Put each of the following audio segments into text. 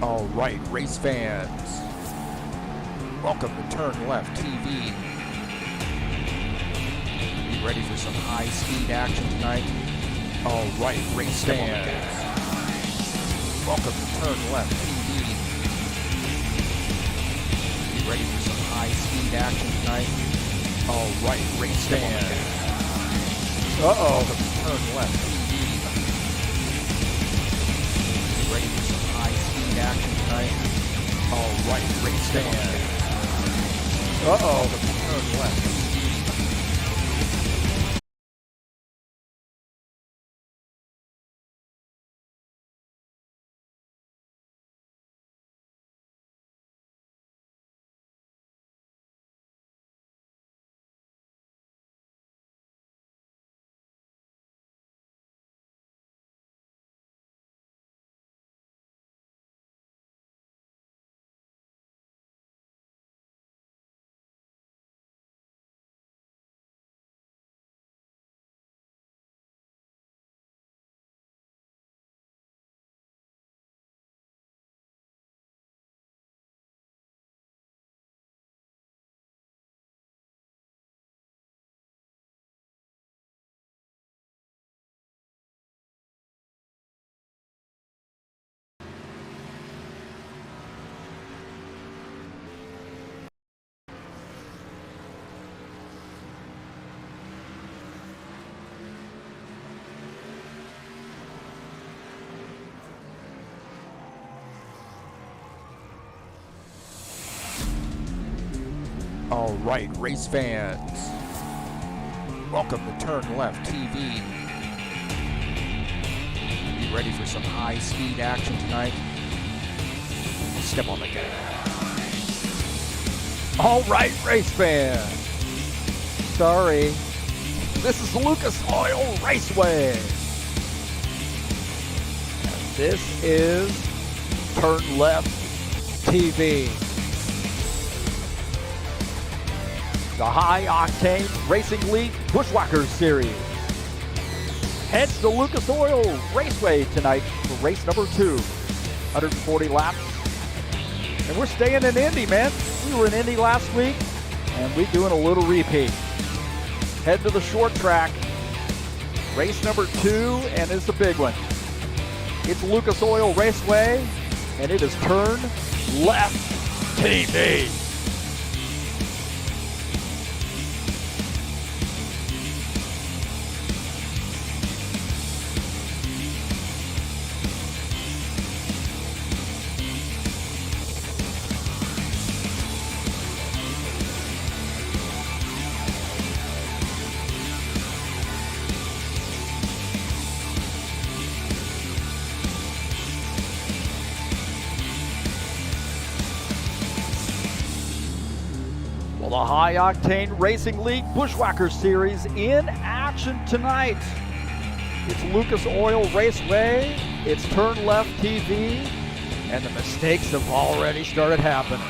All right, race fans, welcome to TurnLeftTV. You ready for some high-speed action tonight? All right, race fans, welcome to TurnLeftTV. You ready for some high-speed action tonight? All right, race fans. Welcome to TurnLeftTV. You ready for some high-speed action tonight? All right, race fans. Welcome to TurnLeftTV. All right, race fans, welcome to TurnLeftTV. You ready for some high-speed action tonight? Step on the gas. All right, race fans. Sorry, this is Lucas Oil Raceway. And this is TurnLeftTV. The High Octane Racing League Buschwackers Series. Heads to Lucas Oil Raceway tonight for race number 2. 140 laps. And we're staying in Indy, man. We were in Indy last week, and we're doing a little repeat. Head to the short track. Race number 2, and it's a big one. It's Lucas Oil Raceway, and it is TurnLeftTV. Well, the High Octane Racing League Buschwackers Series in action tonight. It's Lucas Oil Raceway, it's TurnLeftTV, and the mistakes have already started happening.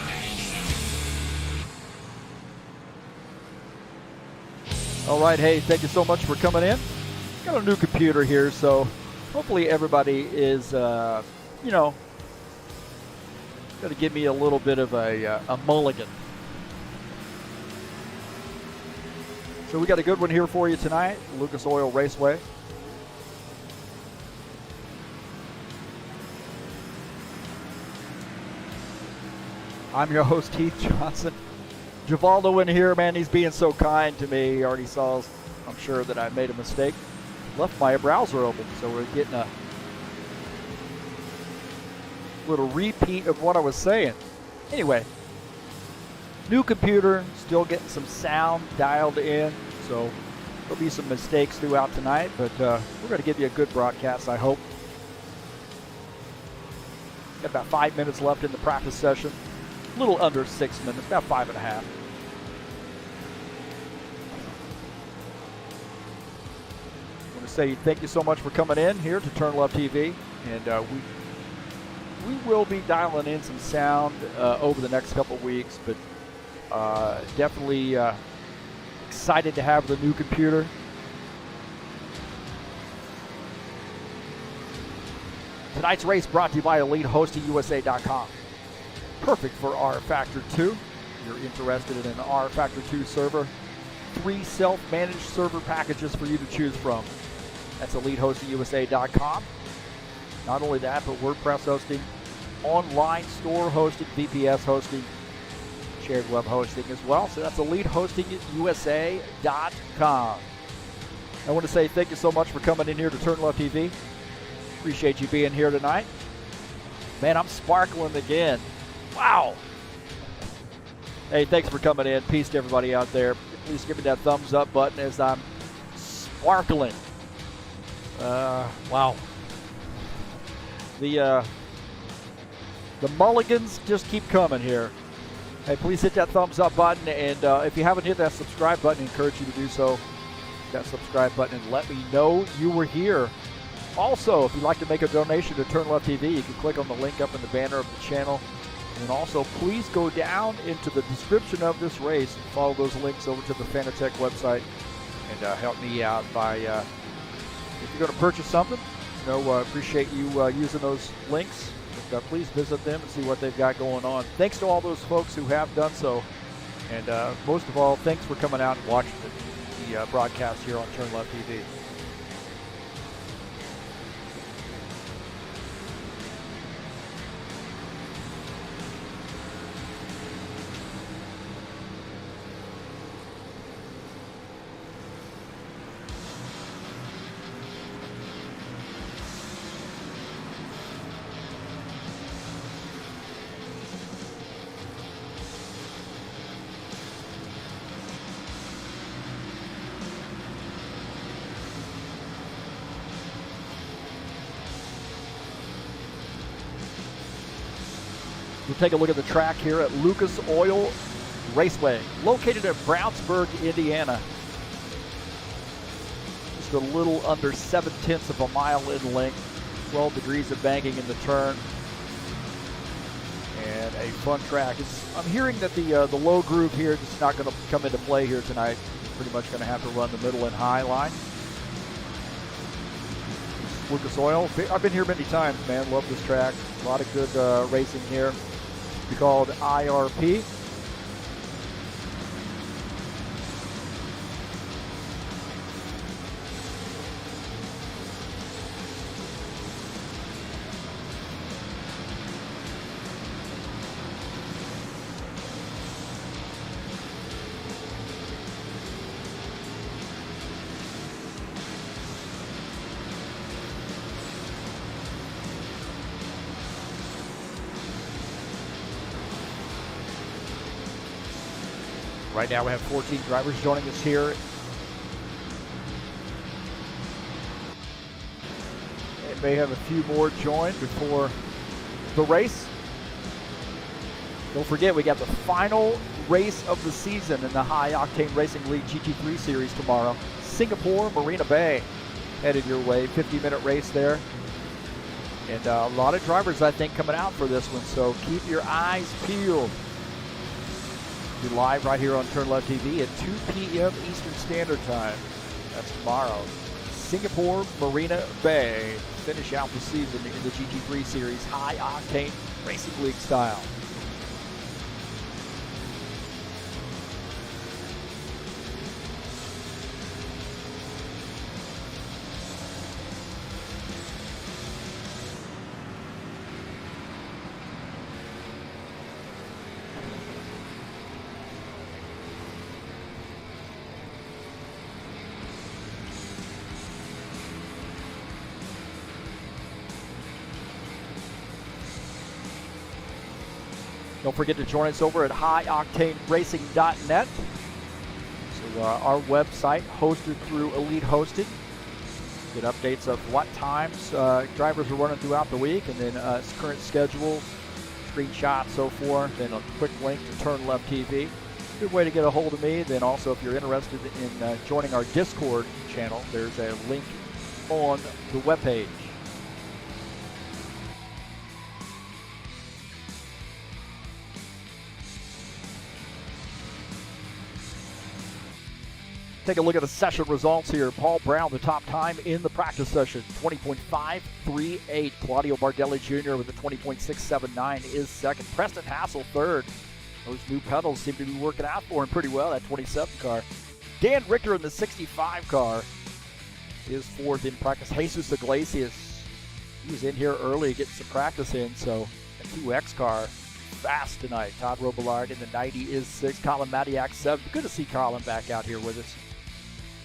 All right, hey, thank you so much for coming in. Got a new computer here, so hopefully everybody is, going to give me a little bit of a mulligan. So we got a good one here for you tonight, Lucas Oil Raceway. I'm your host, Heath Johnson. Givaldo in here, man, he's being so kind to me. He already saw, I'm sure, that I made a mistake. Left my browser open, so we're getting a little repeat of what I was saying. Anyway, new computer, still getting some sound dialed in, so there'll be some mistakes throughout tonight, but we're going to give you a good broadcast, I hope. Got about 5 minutes left in the practice session. A little under 6 minutes, about 5.5. I want to say thank you so much for coming in here to TurnLeftTV, and we will be dialing in some sound over the next couple weeks, but definitely excited to have the new computer. Tonight's race brought to you by EliteHostingUSA.com. Perfect for rFactor 2. You're interested in an rFactor 2 server. 3 self-managed server packages for you to choose from. That's EliteHostingUSA.com. Not only that, but WordPress hosting, online store hosting, VPS hosting, shared web hosting as well. So that's EliteHostingUSA.com. I want to say thank you so much for coming in here to TurnLeftTV. Appreciate you being here tonight. Man, I'm sparkling again. Wow. Hey, thanks for coming in. Peace to everybody out there. Please give me that thumbs up button as I'm sparkling. Wow. The mulligans just keep coming here. Hey, please hit that thumbs up button, and if you haven't hit that subscribe button, I encourage you to do so. Hit that subscribe button and let me know you were here. Also, if you'd like to make a donation to TurnLeftTV, you can click on the link up in the banner of the channel. And also, please go down into the description of this race and follow those links over to the Fanatec website and help me out by, if you're going to purchase something, appreciate you using those links. But, please visit them and see what they've got going on. Thanks to all those folks who have done so. And most of all, thanks for coming out and watching the broadcast here on TurnLeftTV. We'll take a look at the track here at Lucas Oil Raceway, located at Brownsburg, Indiana. Just a little under 7/10 of a mile in length, 12 degrees of banking in the turn, and a fun track. I'm hearing that the low groove here is just not going to come into play here tonight. Pretty much going to have to run the middle and high line. Lucas Oil, I've been here many times, man. Love this track. A lot of good racing here. It's called IRP. Right now we have 14 drivers joining us here. And may have a few more join before the race. Don't forget, we got the final race of the season in the High Octane Racing League GT3 Series tomorrow. Singapore, Marina Bay, headed your way. 50-minute race there. And a lot of drivers, I think, coming out for this one, so keep your eyes peeled. Be live right here on TurnLeftTV at 2 p.m. Eastern Standard Time. That's tomorrow. Singapore, Marina Bay. Finish out the season in the GT3 Series High Octane Racing League style. Don't forget to join us over at highoctaneracing.net. So our website hosted through Elite Hosting. Get updates of what times drivers are running throughout the week, and then current schedule, screenshots, so forth, and a quick link to TurnLeftTV. Good way to get a hold of me. Then also, if you're interested in joining our Discord channel, there's a link on the webpage. Take a look at the session results here. Paul Brown, the top time in the practice session, 20.538. Claudio Bardelli Jr. with a 20.679 is second. Preston Hassel third. Those new pedals seem to be working out for him pretty well, that 27 car. Dan Richter in the 65 car is fourth in practice. Jesus Iglesias, he was in here early getting some practice in, so a 2X car fast tonight. Todd Robillard in the 90 is sixth. Colin Matiak seventh. Good to see Colin back out here with us.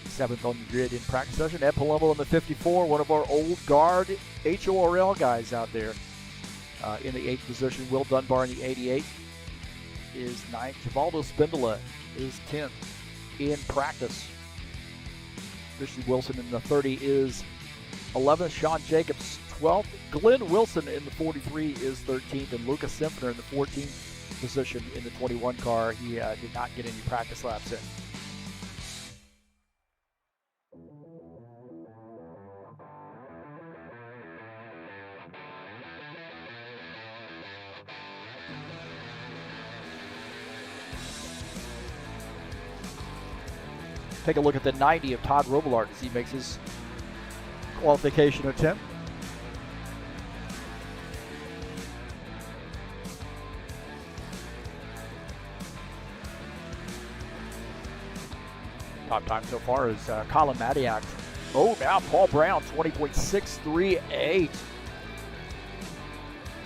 Seventh on the grid in practice session. Ed Palumbo in the 54, one of our old guard HORL guys out there in the 8th position. Will Dunbar in the 88 is 9th. Givaldo Spindola is 10th in practice. Christian Wilson in the 30 is 11th. Sean Jacobs 12th. Glenn Wilson in the 43 is 13th. And Lucas Simpner in the 14th position in the 21 car. He did not get any practice laps in. Take a look at the 90 of Todd Robillard as he makes his qualification attempt. Top time so far is Colin Matiak. Oh, now Paul Brown, 20.638.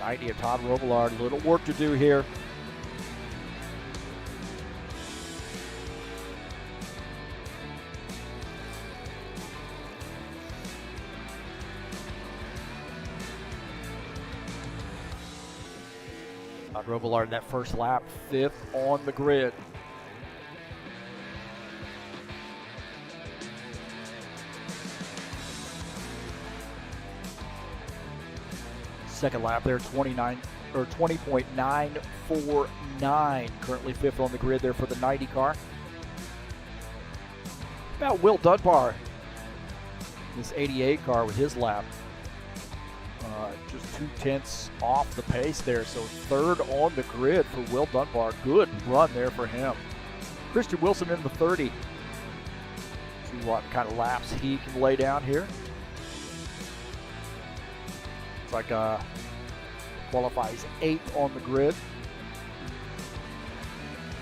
90 of Todd Robillard. A little work to do here. Todd Robillard in that first lap, 5th on the grid. Second lap there, 20.949. Currently 5th on the grid there for the 90 car. About Will Dunbar, this 88 car with his lap. Just 2/10 off the pace there, so 3rd on the grid for Will Dunbar. Good run there for him. Christian Wilson in the 30. See what kind of laps he can lay down here. It's like qualifies 8th on the grid.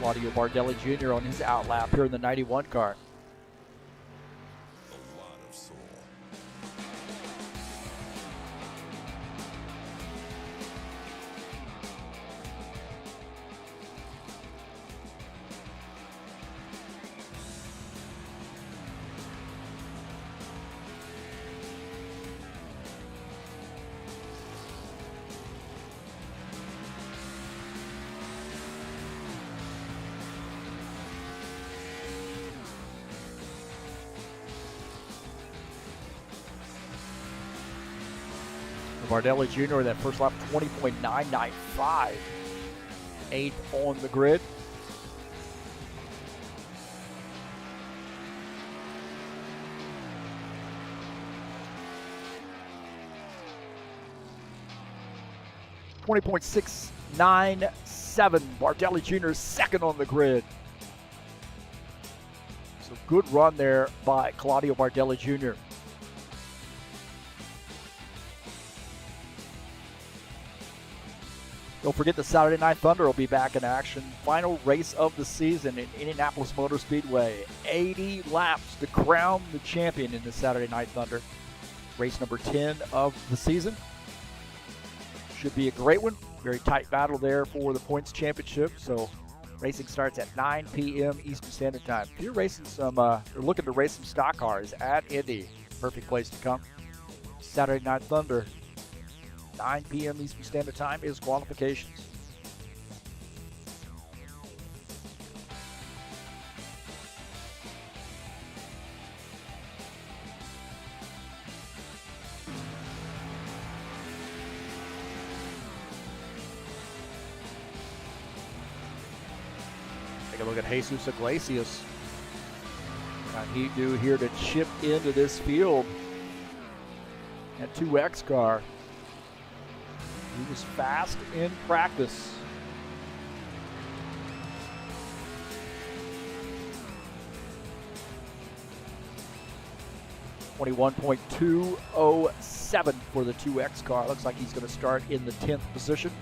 Claudio Bardelli Jr. on his out lap here in the 91 car. Bardelli Jr. that first lap, 20.995. 8th on the grid. .697. Bardelli Jr. second on the grid. So good run there by Claudio Bardelli Jr. Don't forget the Saturday Night Thunder will be back in action. Final race of the season in Indianapolis Motor Speedway. 80 laps to crown the champion in the Saturday Night Thunder. Race number 10 of the season. Should be a great one. Very tight battle there for the points championship. So racing starts at 9 p.m. Eastern Standard Time. If you're racing some, or looking to race some stock cars at Indy, perfect place to come. Saturday Night Thunder. 9 p.m. Eastern Standard Time is qualifications. Take a look at Jesus Iglesias. Got he do here to chip into this field. That 2X car. He was fast in practice. 21.207 for the 2X car. Looks like he's going to start in the 10th position.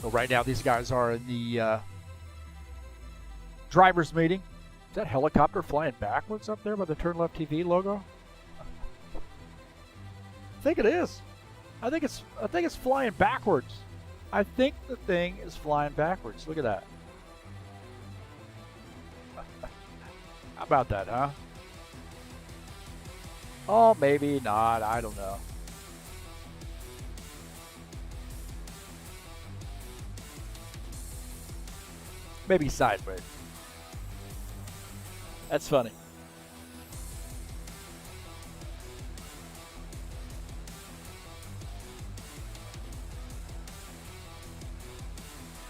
So right now, these guys are in the driver's meeting. Is that helicopter flying backwards up there by the TurnLeftTV logo? I think it is. I think it's flying backwards. I think the thing is flying backwards. Look at that. How about that, huh? Oh, maybe not. I don't know. Maybe sideways. That's funny.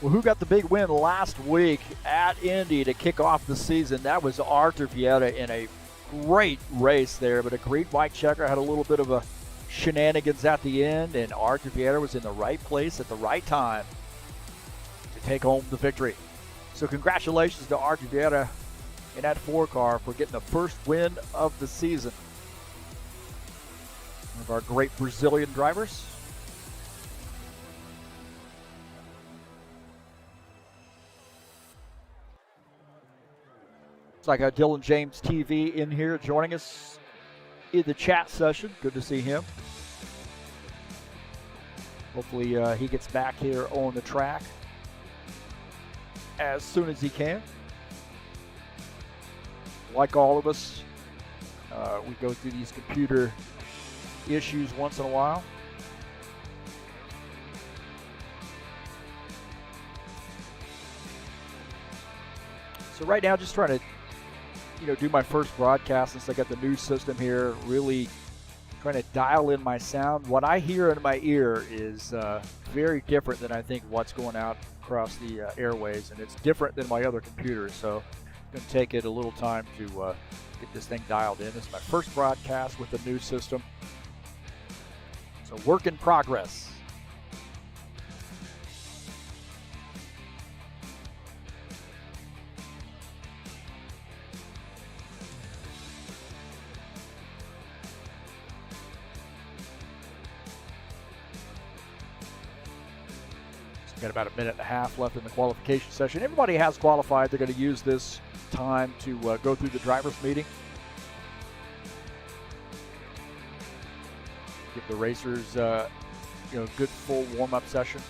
Well, who got the big win last week at Indy to kick off the season? That was Arthur Vieta in a great race there, but a green white checker had a little bit of a shenanigans at the end, and Arthur Vieta was in the right place at the right time to take home the victory. So congratulations to Arthur Vieta in that 4 car for getting the first win of the season. One of our great Brazilian drivers. It's like Dylan James TV in here joining us in the chat session. Good to see him. Hopefully he gets back here on the track as soon as he can. Like all of us, we go through these computer issues once in a while. So right now, just trying to, do my first broadcast since I got the new system here. Really trying to dial in my sound. What I hear in my ear is very different than I think what's going out across the airways, and it's different than my other computers. So it's going to take it a little time to get this thing dialed in. This is my first broadcast with the new system. So work in progress. Got about a minute and a half left in the qualification session. Everybody has qualified. They're going to use this time to go through the driver's meeting. Give the racers, a good full warm-up session.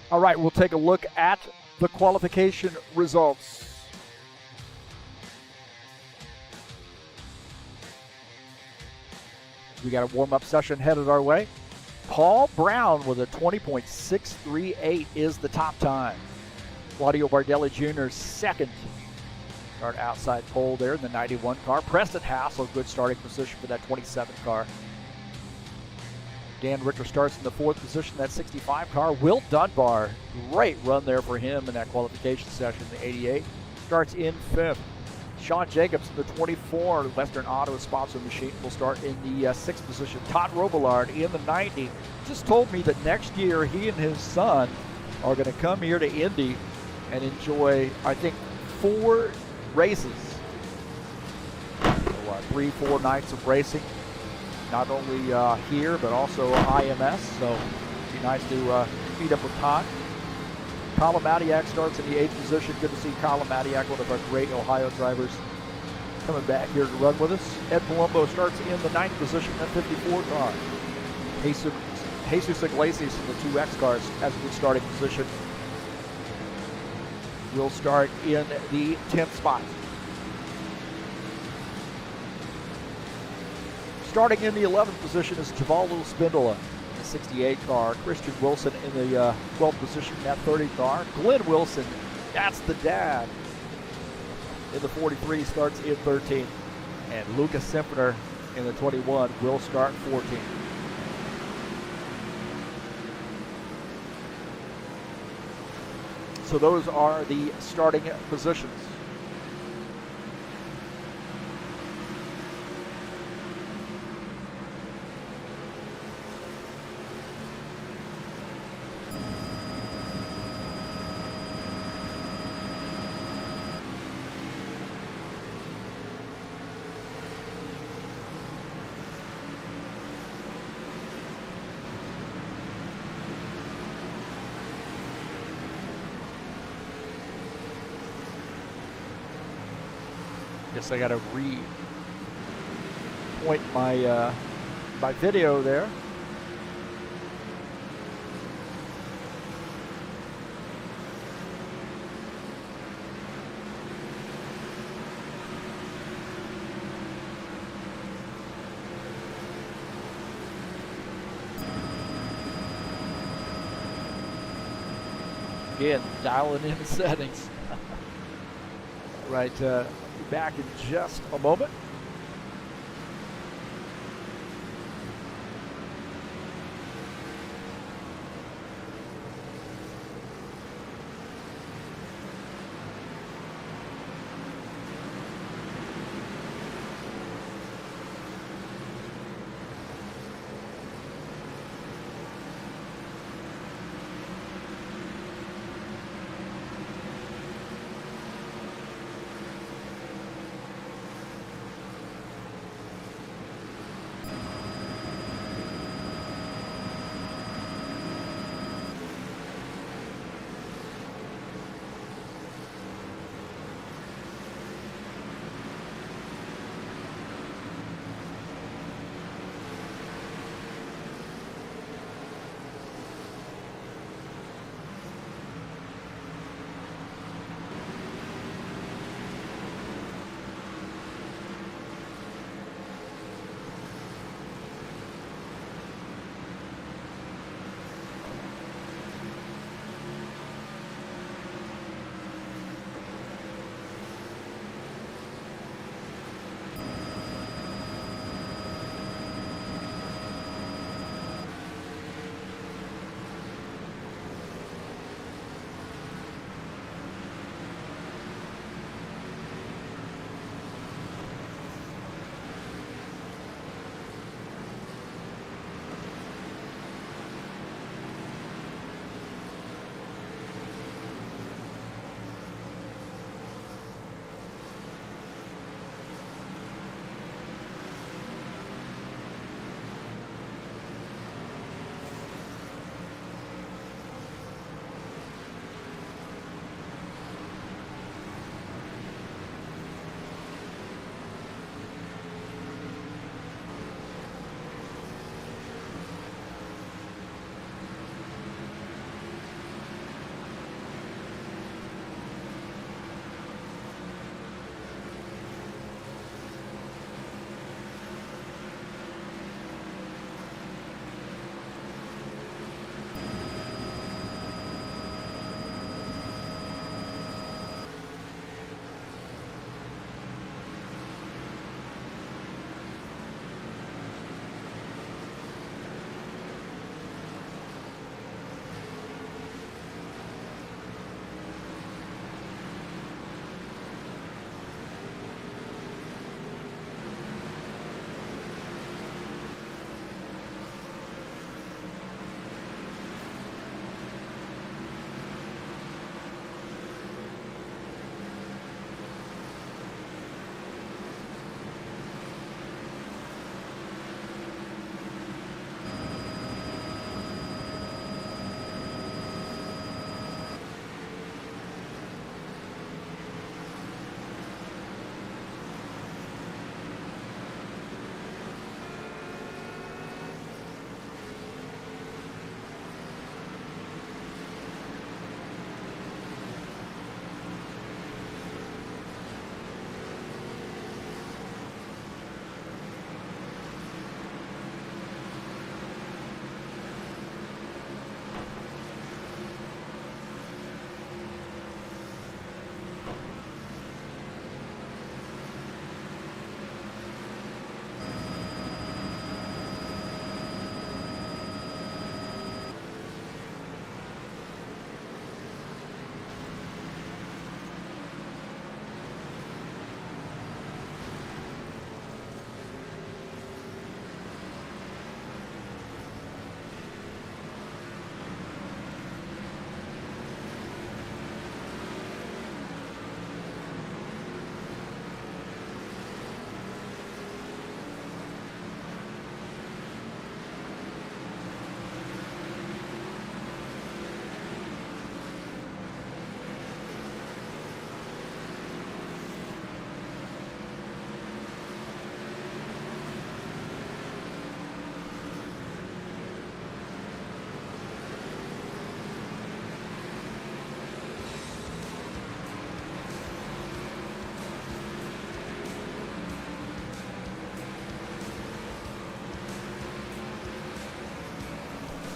All right, we'll take a look at the qualification results. We got a warm-up session headed our way. Paul Brown with a 20.638 is the top time. Claudio Bardelli Jr. second. Start outside pole there in the 91 car. Preston Hassel, good starting position for that 27 car. Dan Richter starts in the 4th position, that 65 car. Will Dunbar, great run there for him in that qualification session, the 88. Starts in 5th. Sean Jacobs in the 24, Western Auto sponsor machine, will start in the 6th position. Todd Robillard in the 90. Just told me that next year he and his son are going to come here to Indy and enjoy, I think, 4 races. So, 3-4 nights of racing. Not only here, but also IMS, so it'd be nice to meet up with Todd. Colin Matiak starts in the 8th position. Good to see Colin Matiak, one of our great Ohio drivers, coming back here to run with us. Ed Palumbo starts in the 9th position, that 54 car. Jesus Iglesias in the 2X cars has a good starting position. Will start in the 10th spot. Starting in the 11th position is Javaldo Spindola in the 68 car. Christian Wilson in the 12th position in that 30 car. Glenn Wilson, that's the dad, in the 43, starts in 13th. And Lucas Simpner in the 21 will start 14th. So those are the starting positions. Guess I got to point my my video there. Again, dialing in the settings. Right. Back in just a moment.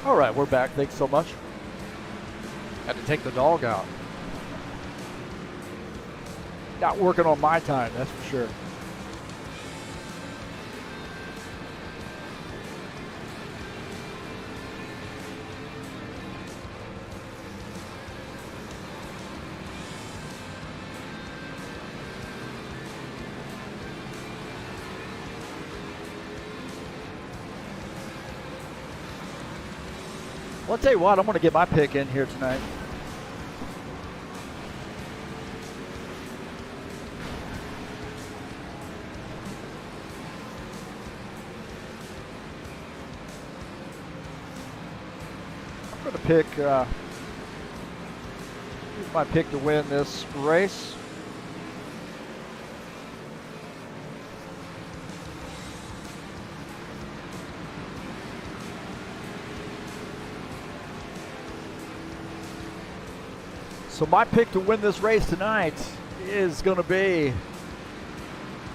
All right, we're back. Thanks so much. Had to take the dog out. Not working on my time, that's for sure. Well, I'll tell you what, I'm going to get my pick in here tonight. I'm going to pick, here's my pick to win this race. So my pick to win this race tonight is going to be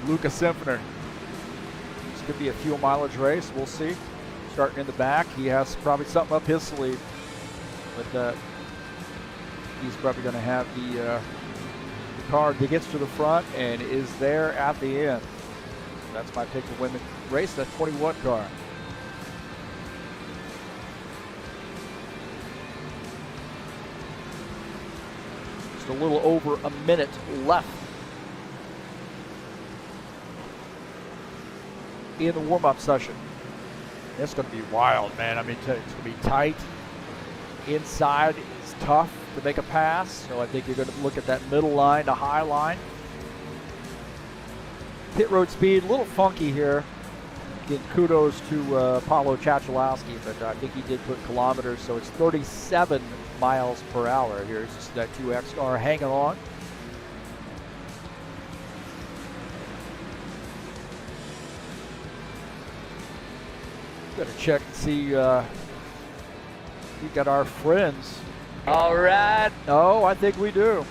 Lucas Simpsoner. This could be a fuel mileage race. We'll see. Starting in the back, he has probably something up his sleeve, but he's probably going to have the car that gets to the front and is there at the end. That's my pick to win the race. That 21 car. A little over a minute left in the warm-up session. It's going to be wild, man. I mean, it's going to be tight. Inside is tough to make a pass, so I think you're going to look at that middle line, the high line. Pit road speed, a little funky here. Again, kudos to Paulo Chachalowski, but I think he did put kilometers, so it's 37 miles per hour. Here's just that 2X car hanging on. Better check and see. We got our friends. All right. Oh, I think we do.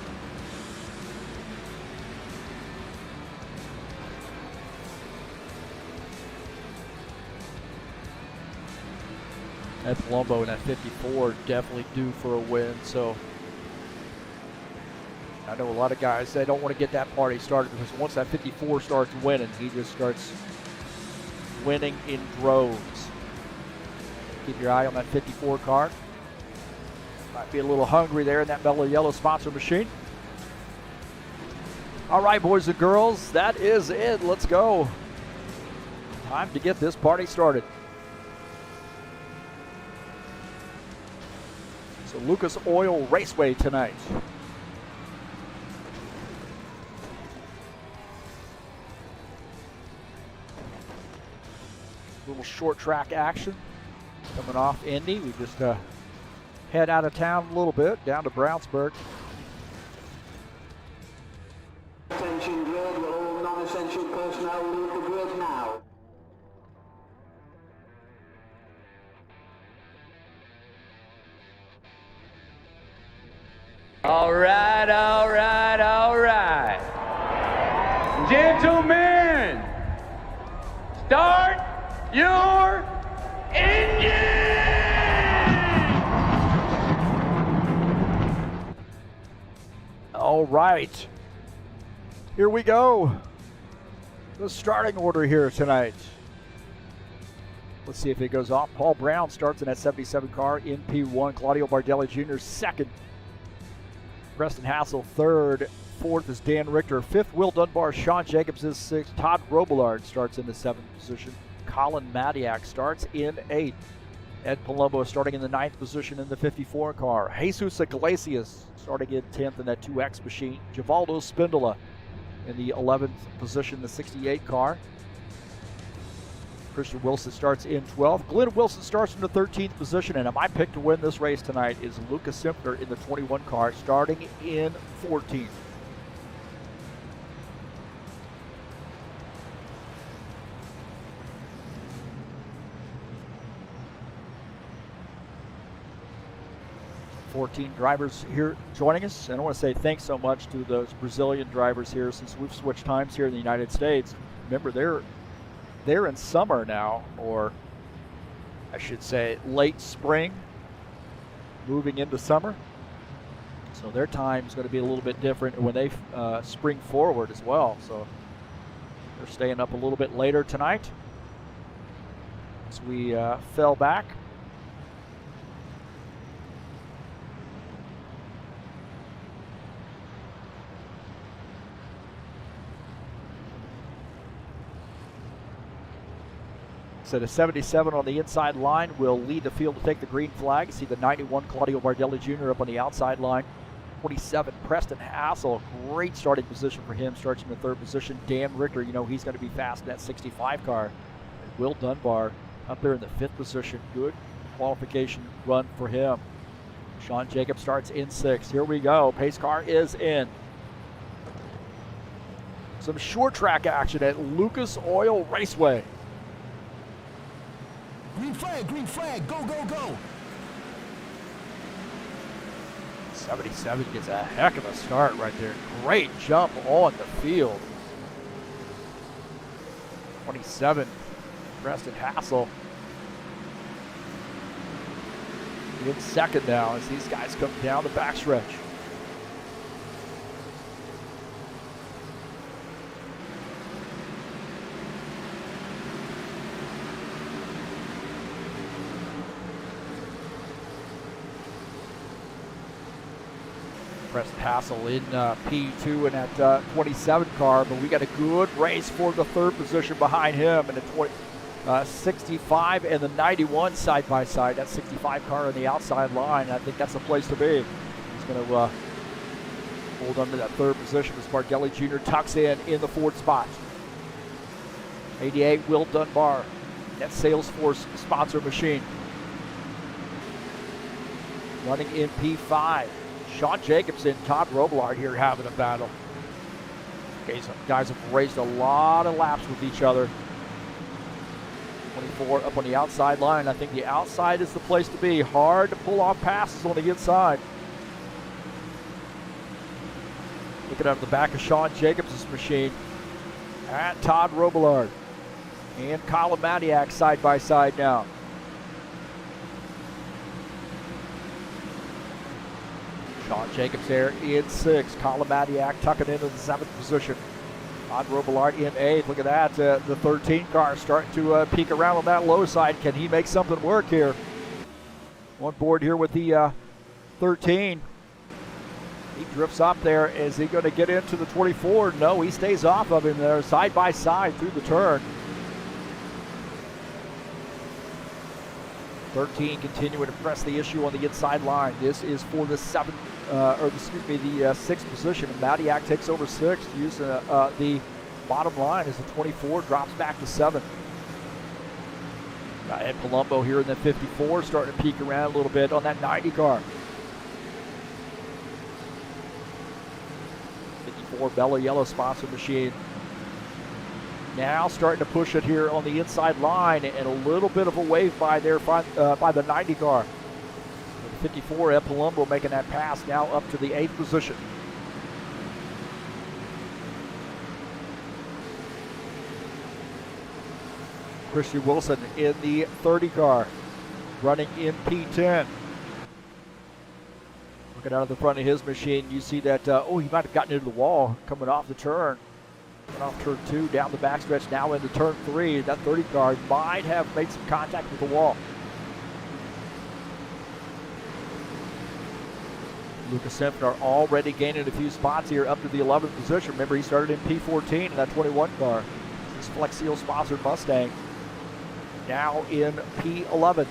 That Palumbo in that 54 definitely due for a win. So I know a lot of guys, they don't want to get that party started because once that 54 starts winning, he just starts winning in droves. Keep your eye on that 54 car. Might be a little hungry there in that mellow yellow sponsor machine. All right, boys and girls, that is it. Let's go. Time to get this party started. So Lucas Oil Raceway tonight. Little short track action coming off Indy. We just head out of town a little bit, down to Brownsburg. Attention grid, will all non-essential personnel leave the grid now. All right, all right, all right. Gentlemen, start your engine! All right, here we go. The starting order here tonight. Let's see if it goes off. Paul Brown starts in that 77 car in P1. Claudio Bardelli Jr. second. Preston Hassel third. Fourth is Dan Richter. Fifth, Will Dunbar. Sean Jacobs is sixth. Todd Robillard starts in the seventh position. Colin Madiak starts in eighth. Ed Palumbo starting in the ninth position in the 54 car. Jesus Iglesias starting in 10th in that 2X machine. Givaldo Spindola in the 11th position, the 68 car. Christian Wilson starts in 12th. Glenn Wilson starts in the 13th position, and my pick to win this race tonight is Lucas Simpsoner in the 21 car, starting in 14th. Drivers here joining us, and I want to say thanks so much to those Brazilian drivers here since we've switched times here in the United States. Remember, they're in summer now, or I should say late spring, moving into summer. So their time is going to be a little bit different when they spring forward as well. So they're staying up a little bit later tonight as we fell back. So the 77 on the inside line will lead the field to take the green flag. See the 91 Claudio Bardelli Jr. up on the outside line. 27 Preston Hassel, great starting position for him, starts in the third position. Dan Richter, you know he's going to be fast in that 65 car. And Will Dunbar up there in the fifth position. Good qualification run for him. Sean Jacobs starts in sixth. Here we go. Pace car is in. Some short track action at Lucas Oil Raceway. Green flag, go, go, go. 77 gets a heck of a start right there. Great jump on the field. 27, Preston Hassel in second now as these guys come down the backstretch. Preston Hassel in P2 in that 27 car, but we got a good race for the third position behind him in the 65 and the 91 side by side. That 65 car on the outside line, I think that's the place to be. He's going to hold on to that third position as Bardelli Jr. tucks in the fourth spot. 88 Will Dunbar, that Salesforce sponsor machine. Running in P5. Sean Jacobs and Todd Robillard here having a battle. These guys have raced a lot of laps with each other. 24 up on the outside line. I think the outside is the place to be. Hard to pull off passes on the inside. Looking at the back of Sean Jacobs' machine. And Todd Robillard and Colin Madiak side by side now. Sean Jacobs there in sixth. Colin Madiak tucking into the seventh position. Todd Robillard in eighth. Look at that. The 13 car starting to peek around on that low side. Can he make something work here? On board here with the 13. He drifts up there. Is he going to get into the 24? No, he stays off of him there side by side through the turn. 13 continuing to press the issue on the inside line. This is for the sixth position. Madiak takes over sixth, using the bottom line as the 24 drops back to seventh. Got Ed Palumbo here in the 54, starting to peek around a little bit on that 90 car. 54 Bella Yellow sponsor machine. Now starting to push it here on the inside line, and a little bit of a wave by there by the 90 car. The 54, Ed Palumbo making that pass now up to the 8th position. Christian Wilson in the 30 car, running in P10. Looking out of the front of his machine, you see that, he might have gotten into the wall coming off the turn. Went off turn 2, down the backstretch, now into turn 3. That 30 car might have made some contact with the wall. Lucas Simpner already gaining a few spots here up to the 11th position. Remember, he started in P14 in that 21 car. This Flex Seal sponsored Mustang. Now in P11.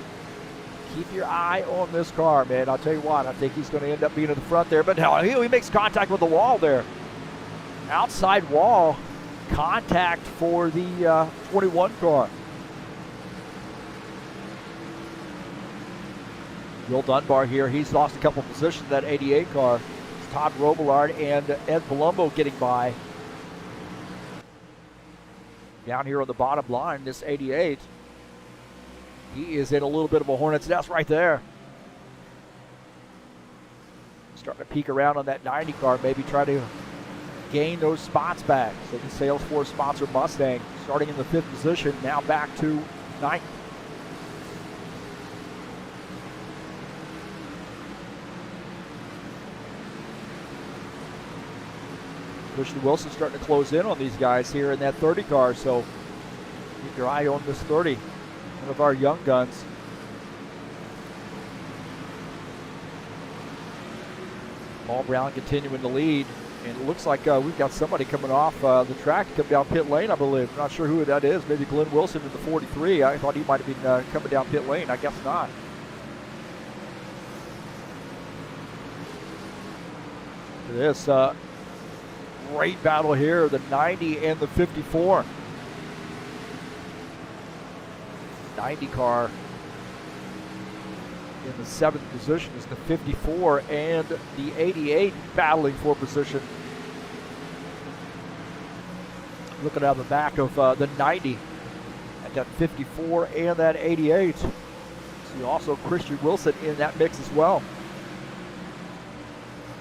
Keep your eye on this car, man. I'll tell you what, I think he's going to end up being in the front there. But no, he makes contact with the wall there. Outside wall contact for the 21 car. Will Dunbar here, he's lost a couple positions, that 88 car. It's Todd Robillard and Ed Palumbo getting by. Down here on the bottom line, this 88, he is in a little bit of a hornet's nest right there. Starting to peek around on that 90 car, maybe try to gain those spots back. So the Salesforce sponsored Mustang starting in the 5th position, now back to 9th. Christian Wilson starting to close in on these guys here in that 30 car, so keep your eye on this 30, one of our young guns. Paul Brown continuing to lead, and it looks like we've got somebody coming off the track to come down pit lane, I believe. I'm not sure who that is. Maybe Glenn Wilson in the 43. I thought he might have been coming down pit lane. I guess not. This great battle here, the 90 and the 54. 90 car in the 7th position is the 54, and the 88 battling for position. Looking at the back of the 90 at that 54 and that 88. See also Christian Wilson in that mix as well.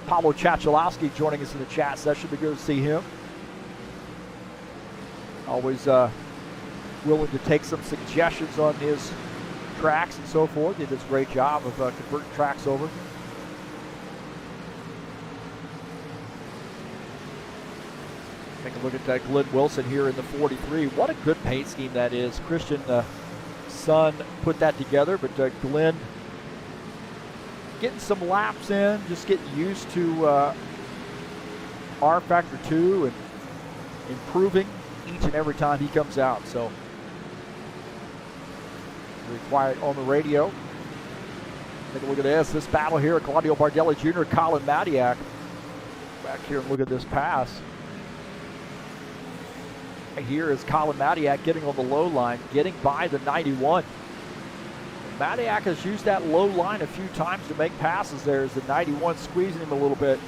Pablo Chachalowski joining us in the chat session. Be good to see him. Always willing to take some suggestions on his tracks and so forth. He does a great job of converting tracks over. Take a look at that Glenn Wilson here in the 43. What a good paint scheme that is. Christian Son put that together, but Glenn getting some laps in, just getting used to rFactor 2 and improving each and every time he comes out. So very quiet on the radio. Take a look at this battle here. Claudio Bardelli Jr., Colin Madiak. Back here and look at this pass. Right here is Colin Madiak getting on the low line, getting by the 91. Madiak has used that low line a few times to make passes there as the 91 squeezing him a little bit.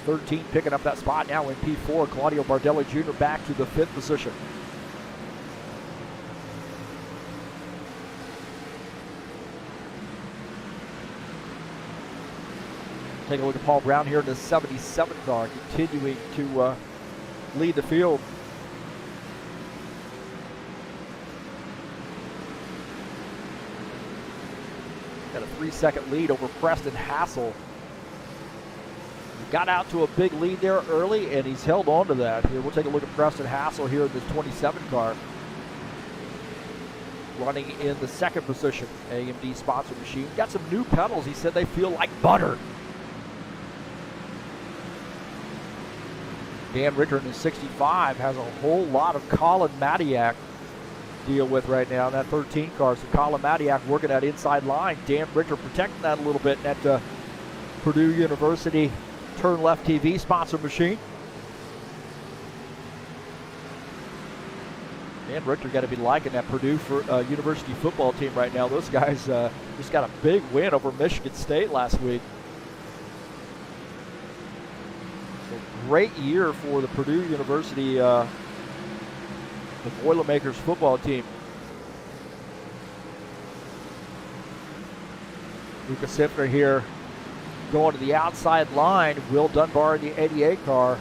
13 picking up that spot now in P4. Claudio Bardelli Jr. back to the 5th position. Take a look at Paul Brown here in the 77 car, continuing to lead the field. Got a 3-second lead over Preston Hassel. He got out to a big lead there early, and he's held on to that. Here, we'll take a look at Preston Hassel here in this 27 car. Running in the 2nd position, AMD sponsored machine. Got some new pedals. He said they feel like butter. Dan Ricker in the 65 has a whole lot of Colin Madiak deal with right now in that 13 car. So Colin Madiak working that inside line. Dan Ricker protecting that a little bit in that Purdue University TurnLeftTV sponsor machine. Dan Richter got to be liking that Purdue University football team right now. Those guys just got a big win over Michigan State last week. So great year for the Purdue University the Boilermakers football team. Lucas Sifner here going to the outside line. Will Dunbar in the 88 car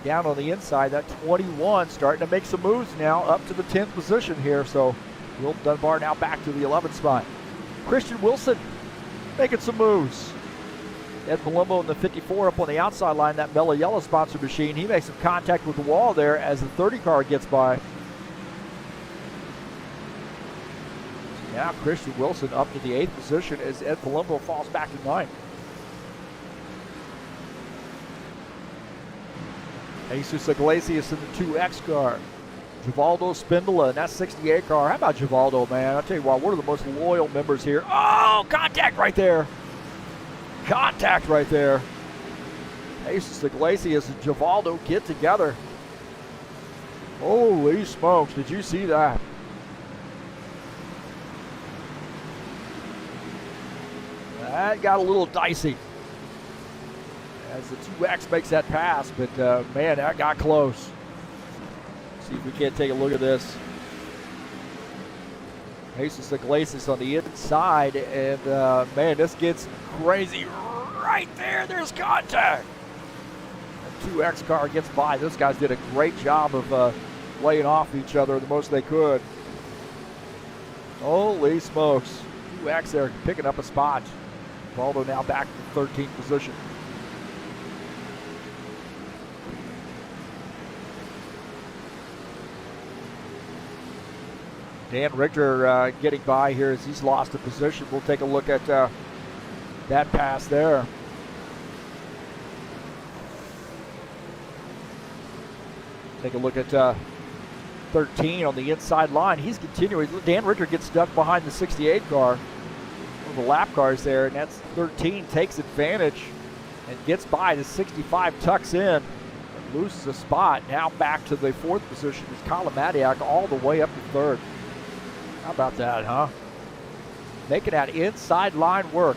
down on the inside. That 21 starting to make some moves now up to the 10th position here. So Will Dunbar now back to the 11th spot. Christian Wilson making some moves. Ed Palumbo in the 54 up on the outside line, that Mellow Yellow sponsor machine. He makes some contact with the wall there as the 30 car gets by. Now Christian Wilson up to the 8th position as Ed Palumbo falls back to 9th. Jesus Iglesias in the 2X car. Givaldo Spindola in that 68 car. How about Givaldo, man? I'll tell you what, one of the most loyal members here. Oh, contact right there. Contact right there. Jesus Iglesias and Givaldo get together. Holy smokes, did you see that? That got a little dicey as the 2X makes that pass, but man, that got close. See if we can't take a look at this. Jesus Iglesias on the inside, and man, this gets crazy right there. There's contact. The 2X car gets by. Those guys did a great job of laying off each other the most they could. Holy smokes. 2X there picking up a spot. Baldo now back to the 13th position. Dan Richter getting by here as he's lost a position. We'll take a look at that pass there. Take a look at 13 on the inside line. He's continuing. Dan Richter gets stuck behind the 68 car. One of the lap cars there, and that's 13 takes advantage and gets by. The 65 tucks in and loses a spot. Now back to the 4th position is Kalamadiak all the way up to 3rd. How about that, huh? Making that inside line work.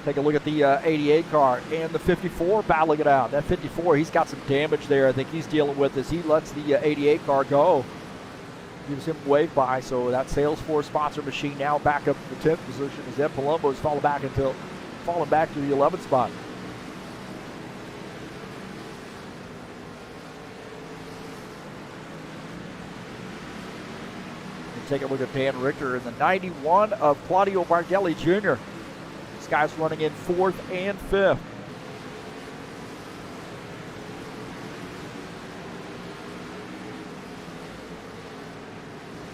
Take a look at the 88 car and the 54 battling it out. That 54, he's got some damage there I think he's dealing with as he lets the 88 car go. Gives him wave by, so that Salesforce sponsor machine now back up to the 10th position as Ed Palumbo is falling back to the 11th spot. And take a look at Dan Richter in the 91 of Claudio Bardelli Jr. This guy's running in 4th and 5th.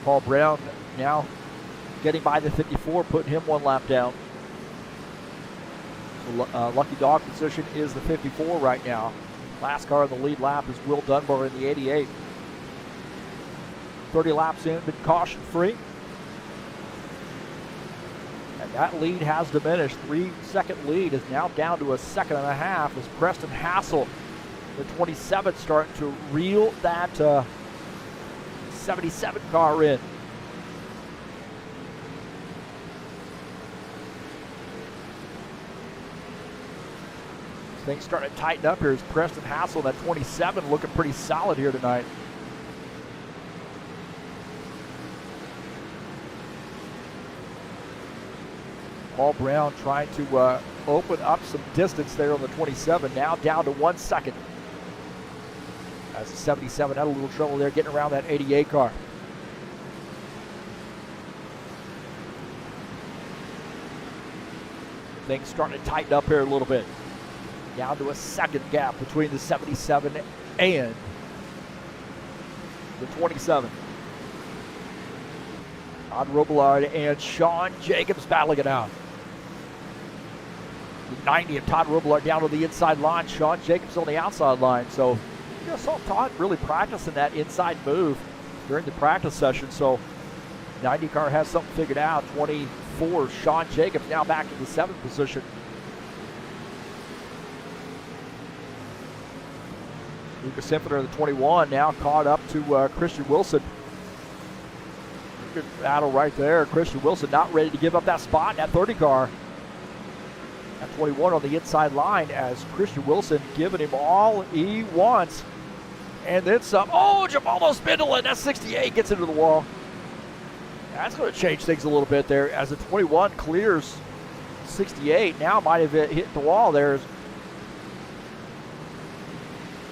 Paul Brown now getting by the 54, putting him 1 lap down. So, lucky dog position is the 54 right now. Last car in the lead lap is Will Dunbar in the 88. 30 laps in, been caution free. And that lead has diminished. 3-second lead is now down to a 1.5 seconds as Preston Hassel, the 27th, starting to reel that 77 car in. Things starting to tighten up here as Preston Hassel, that 27, looking pretty solid here tonight. Paul Brown trying to open up some distance there on the 27, now down to 1 second. As the 77 had a little trouble there getting around that 88 car. Things starting to tighten up here a little bit. Down to a 2nd gap between the 77 and the 27. Todd Robillard and Sean Jacobs battling it out. The 90 of Todd Robillard down to the inside line. Sean Jacobs on the outside line. So you saw Todd really practicing that inside move during the practice session. So 90 car has something figured out. 24, Sean Jacobs now back to the 7th position. Lucas Infiniter, the 21, now caught up to Christian Wilson. Good battle right there. Christian Wilson not ready to give up that spot in that 30 car. That 21 on the inside line as Christian Wilson giving him all he wants. And then some. Oh, Jamaldo Spindle, that 68 gets into the wall. That's going to change things a little bit there as the 21 clears 68. Now might have hit the wall there.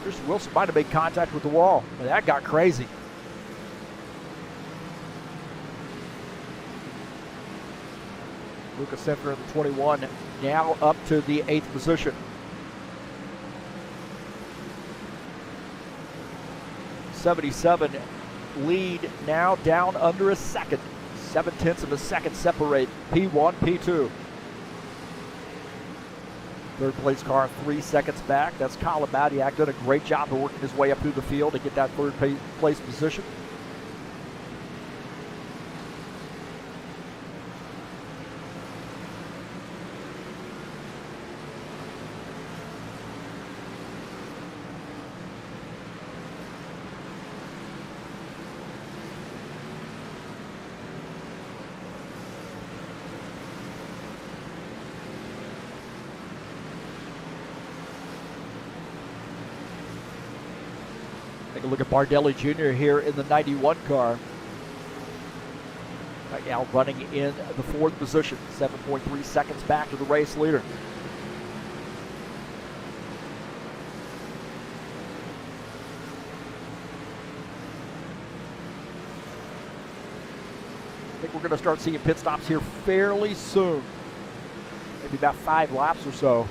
Christian Wilson might have made contact with the wall, and that got crazy. Lucas Infiniter in the 21 now up to the 8th position. '77 lead now down under a second. 0.7 seconds separate P1, P2. 3rd place car 3 seconds back. That's Colin Madiak, done a great job of working his way up through the field to get that 3rd place position. Take a look at Bardelli Jr. here in the 91 car. Right now running in the 4th position, 7.3 seconds back to the race leader. I think we're going to start seeing pit stops here fairly soon. Maybe about 5 laps or so.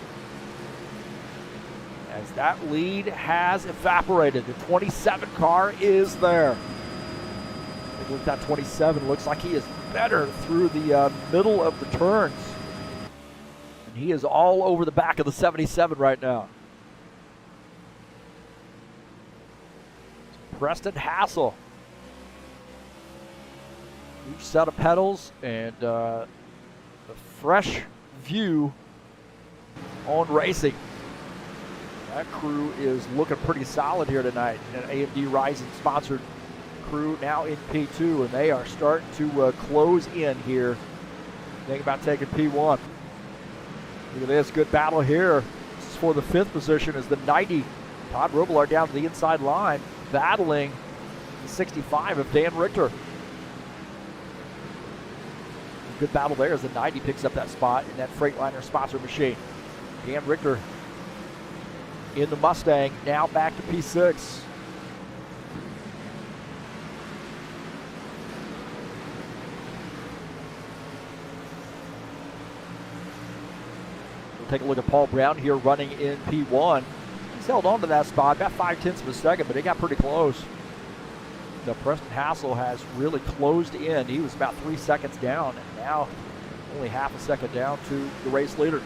as that lead has evaporated. The 27 car is there. Take a look at that 27. Looks like he is better through the middle of the turns. And he is all over the back of the 77 right now. Preston Hassel. Each set of pedals and a fresh view on racing. That crew is looking pretty solid here tonight. An AMD Rising sponsored crew now in P2, and they are starting to close in here. Think about taking P1. Look at this, good battle here. This is for the 5th position as the 90. Todd Robillard down to the inside line, battling the 65 of Dan Richter. Good battle there as the 90 picks up that spot in that Freightliner sponsor machine. Dan Richter in the Mustang, now back to P6. We'll take a look at Paul Brown here running in P1. He's held on to that spot about 0.5 of a second, but he got pretty close. The Preston Hassel has really closed in. He was about 3 seconds down, and now only half a second down to the race leader.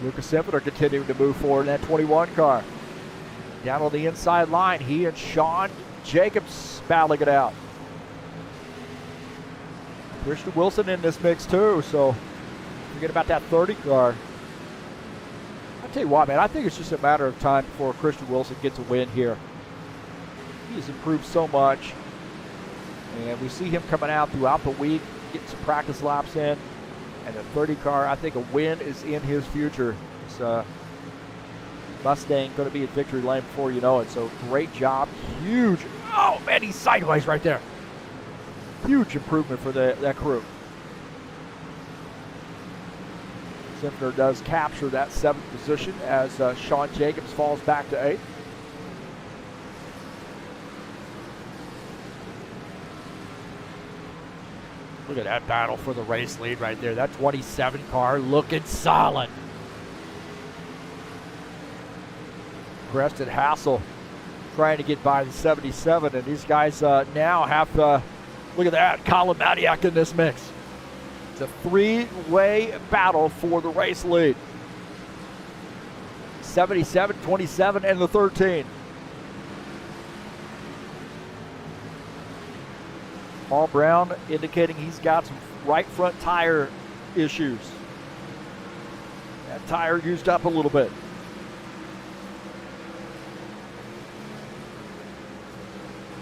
Lucas Simpson continuing to move forward in that 21 car. Down on the inside line, he and Sean Jacobs battling it out. Christian Wilson in this mix too, so forget about that 30 car. I'll tell you what, man, I think it's just a matter of time before Christian Wilson gets a win here. He's improved so much, and we see him coming out throughout the week, getting some practice laps in. And the 30 car, I think a win is in his future. It's Mustang going to be in victory lane before you know it. So great job, huge. Oh man, he's sideways right there. Huge improvement for that crew. Simpner does capture that 7th position as Sean Jacobs falls back to 8th. Look at that battle for the race lead right there. That 27 car looking solid. Preston Hassel trying to get by the 77, and these guys now have to, look at that, Colin Madiak in this mix. It's a 3-way battle for the race lead. 77, 27, and the 13. Paul Brown indicating he's got some right front tire issues. That tire used up a little bit.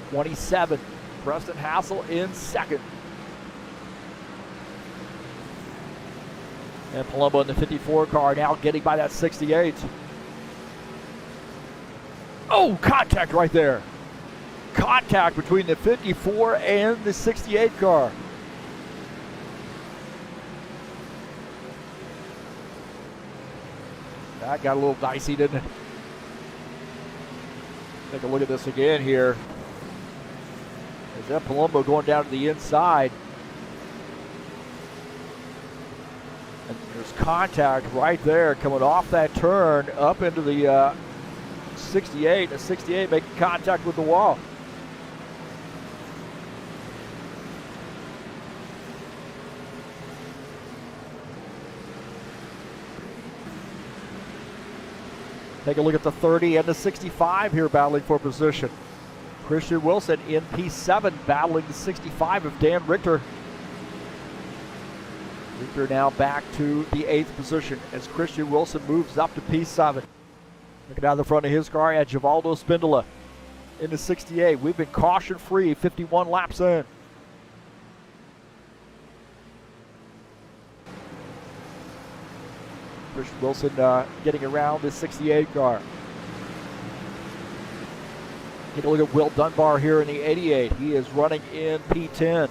'27, Preston Hassel in 2nd. And Palumbo in the 54 car now getting by that 68. Oh, contact right there. Contact between the 54 and the 68 car. That got a little dicey, didn't it? Take a look at this again here. Is that Palumbo going down to the inside? And there's contact right there coming off that turn up into the 68. The 68 making contact with the wall. Take a look at the 30 and the 65 here battling for position. Christian Wilson in P7 battling the 65 of Dan Richter. Richter now back to the 8th position as Christian Wilson moves up to P7. Looking down the front of his car at Givaldo Spindola in the 68. We've been caution free, 51 laps in. Christian Wilson getting around this 68 car. Take a look at Will Dunbar here in the 88. He is running in P10.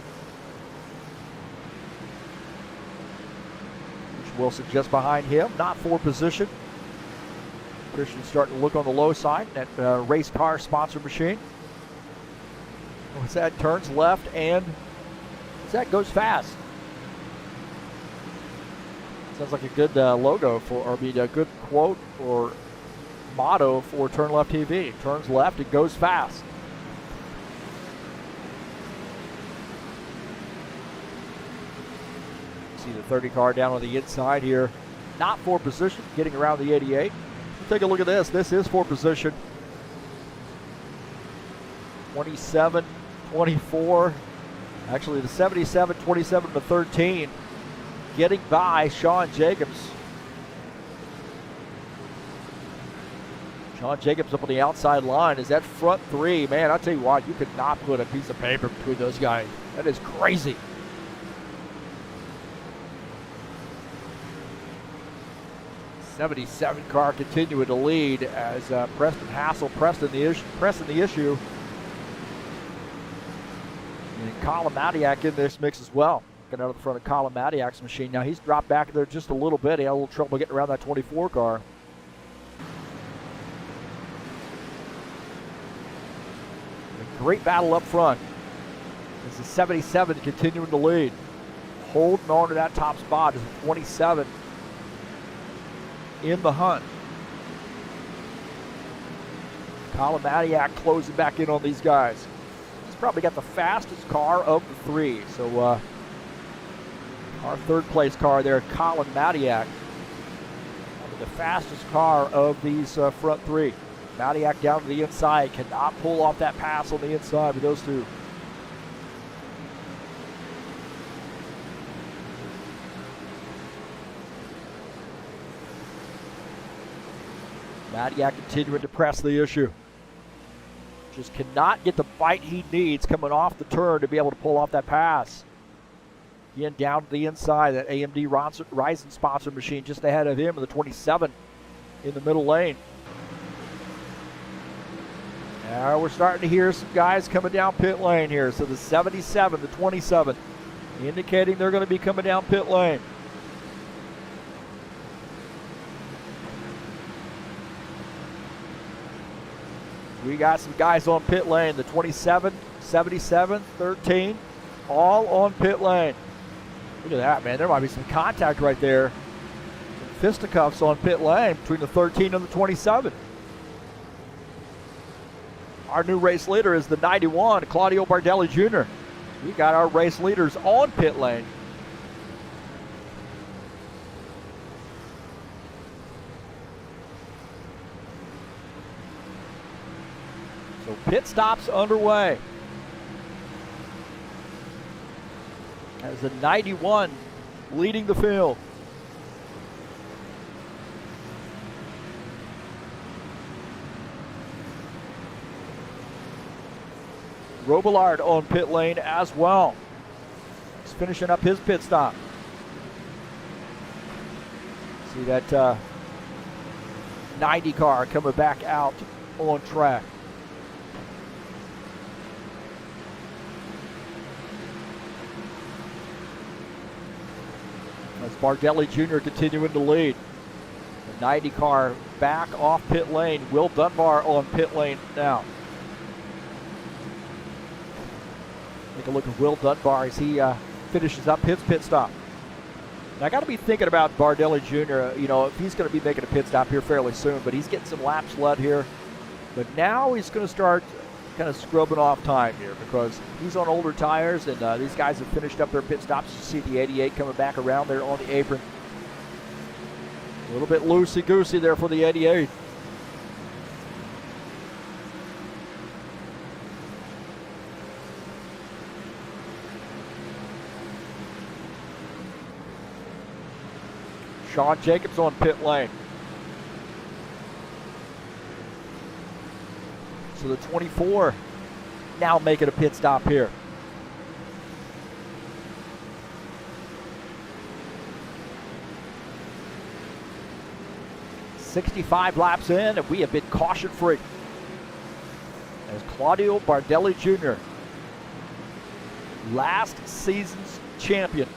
Christian Wilson just behind him, not for position. Christian starting to look on the low side. That race car sponsor machine. What's that? Turns left and That goes fast. Sounds like a good logo for, or a good quote or motto for TurnLeftTV. Turns left, it goes fast. See the 30 car down on the inside here. Not for position, getting around the 88. Take a look at this. This is for position. 27, 24. Actually, the 77, 27 to 13. Getting by Sean Jacobs. Sean Jacobs up on the outside line. Is that front three? Man, I'll tell you what, you could not put a piece of paper between those guys. That is crazy. '77 car continuing to lead as Preston Hassel pressing the issue. And Colin Madiak in this mix as well. Looking out of the front of Colin Madiak's machine. Now he's dropped back there just a little bit. He had a little trouble getting around that 24 car. A great battle up front. This is 77 continuing to lead. Holding on to that top spot is 27 in the hunt. Colin Madiak closing back in on these guys. He's probably got the fastest car of the three. So our third place car there, Colin Madiak, the fastest car of these front three. Madiak down to the inside, cannot pull off that pass on the inside with those two. Madiak continuing to press the issue. Just cannot get the bite he needs coming off the turn to be able to pull off that pass. Again, down to the inside, that AMD Ryzen sponsor machine just ahead of him in the 27 in the middle lane. Now we're starting to hear some guys coming down pit lane here. So the 77, the 27, indicating they're going to be coming down pit lane. We got some guys on pit lane, the 27, 77, 13, all on pit lane. Look at that, man. There might be some contact right there. Some fisticuffs on pit lane between the 13 and the 27. Our new race leader is the 91, Claudio Bardelli Jr. We got our race leaders on pit lane. So pit stops underway. As the 91 leading the field. Robillard on pit lane as well. He's finishing up his pit stop. See that 90 car coming back out on track. That's Bardelli Jr. continuing to lead. The 90 car back off pit lane. Will Dunbar on pit lane now. Take a look at Will Dunbar as he finishes up his pit stop. Now, I got to be thinking about Bardelli Jr., you know, if he's going to be making a pit stop here fairly soon, but he's getting some laps led here. But now he's going to start kind of scrubbing off time here because he's on older tires, and these guys have finished up their pit stops. You see the 88 coming back around there on the apron. A little bit loosey-goosey there for the 88. Sean Jacobs on pit lane. So the 24 now making a pit stop here. "65 laps in, and we have been caution-free." As Claudio Bardelli Jr., last season's champion,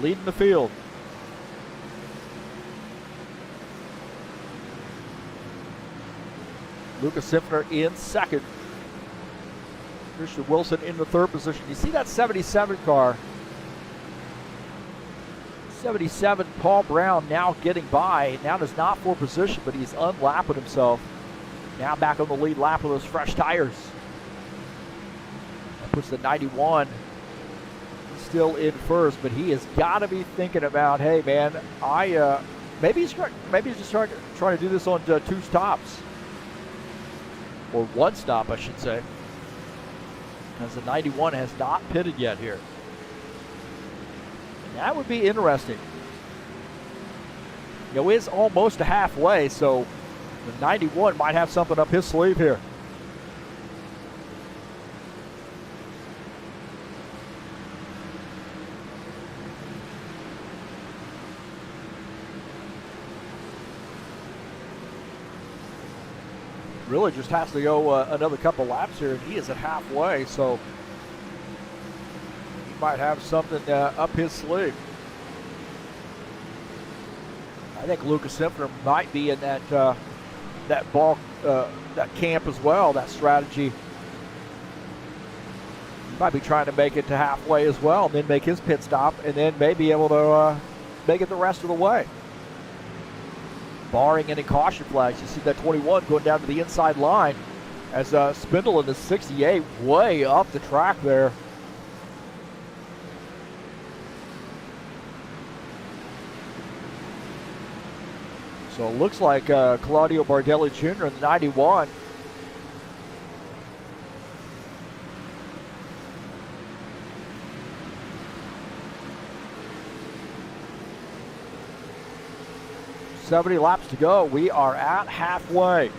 leading the field. Lucas Simpner in second. Christian Wilson in the third position. You see that 77 car. 77, Paul Brown now getting by. Now does not for position, but he's unlapping himself. Now back on the lead lap with those fresh tires. That puts the 91 still in first, but he has got to be thinking about, hey man, maybe he's just trying to do this on 2 stops. Or 1 stop, I should say. As the 91 has not pitted yet here. And that would be interesting. You know, it's almost a halfway, so the 91 might have something up his sleeve here. Really just has to go another couple laps here, and he is at halfway, so he might have something up his sleeve. I think Lucas Simpner might be in that that camp as well, that strategy. He might be trying to make it to halfway as well, and then make his pit stop, and then may be able to make it the rest of the way. Barring any caution flags, you see that 21 going down to the inside line as Spindle in the 68 way up the track there. So it looks like Claudio Bardelli Jr. in the 91. .70 laps to go. We are at halfway.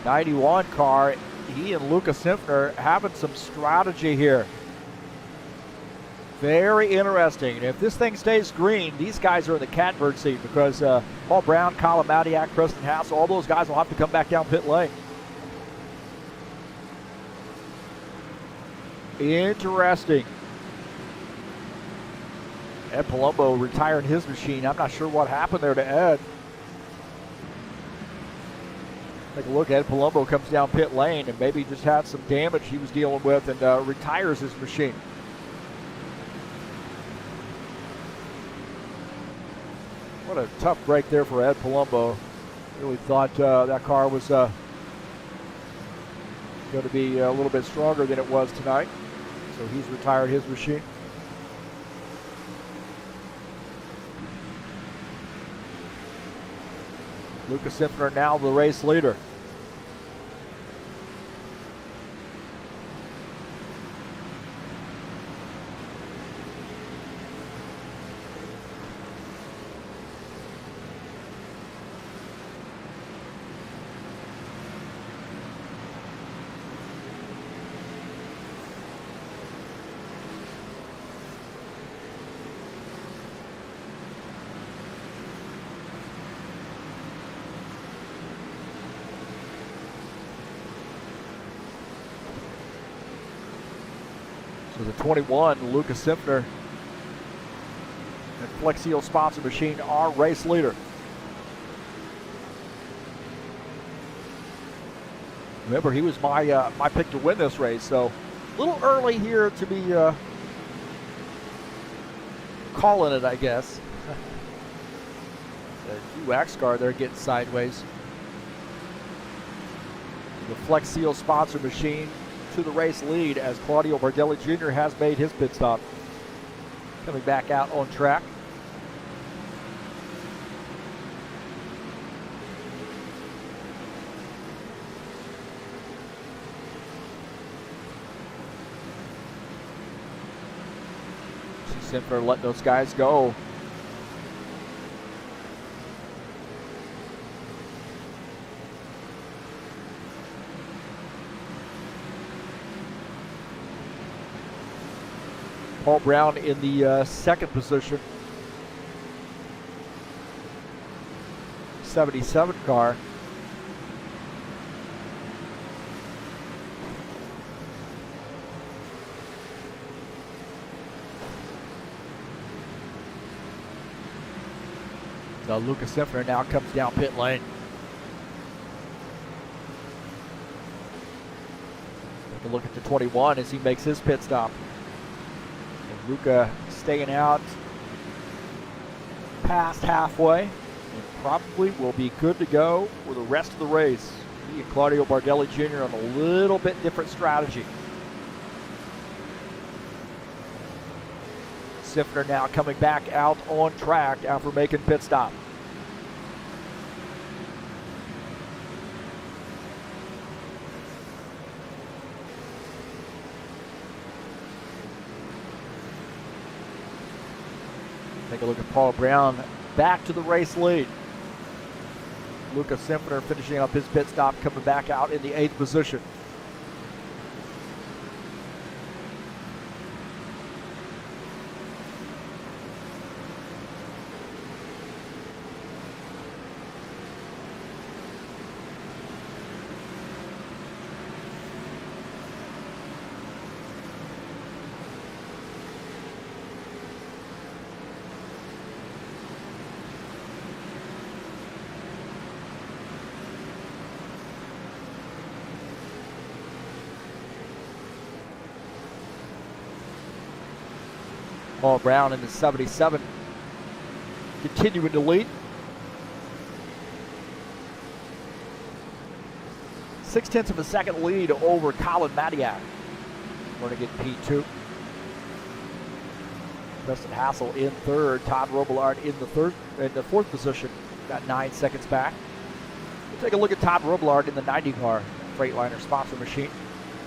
91 car, he and Lucas Simpner having some strategy here. Very interesting. And if this thing stays green, these guys are in the catbird seat because Paul Brown, Colin Madiak, Preston Hassel, all those guys will have to come back down pit lane. Interesting. Ed Palumbo retiring his machine. I'm not sure what happened there to Ed. Take a look. Ed Palumbo comes down pit lane and maybe just had some damage he was dealing with and retires his machine. What a tough break there for Ed Palumbo. Really thought that car was going to be a little bit stronger than it was tonight. So he's retired his machine. Lucas Simpner now the race leader. So the 21, Lucas Simpner, and Flex Seal sponsor machine, our race leader. Remember, he was my pick to win this race, so a little early here to be calling it, I guess. The UX car there getting sideways. The Flex Seal sponsor machine to the race lead as Claudio Bardelli Jr. has made his pit stop. Coming back out on track. See Simpner let those guys go. Paul Brown in the second position. 77 car. So Lucas Simpner now comes down pit lane. a look at the 21 as he makes his pit stop. And Luca staying out past halfway and probably will be good to go for the rest of the race. He and Claudio Bardelli Jr. on a little bit different strategy. Siffner now coming back out on track after making pit stop. Take a look at Paul Brown back to the race lead. Luca Siffner finishing up his pit stop, coming back out in the 8th position. Paul Brown in the 77, continuing to lead. 0.6 of a second lead over Colin Madiak. Running in P2. Preston Hassel in 3rd. Todd Robillard in the 4th position. Got 9 seconds back. We'll take a look at Todd Robillard in the 90 car. Freightliner sponsor machine.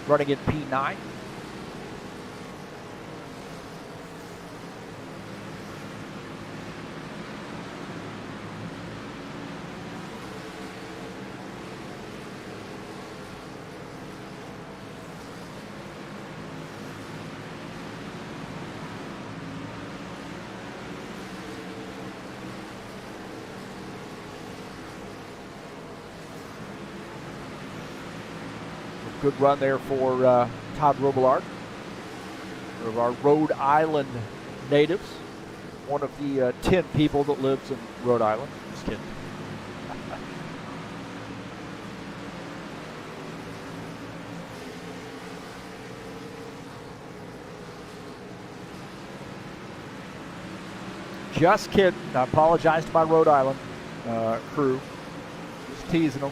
Running in P9. Good run there for Todd Robillard, one of our Rhode Island natives, one of the 10 people that lives in Rhode Island. Just kidding. Just kidding. I apologize to my Rhode Island crew. Just teasing them.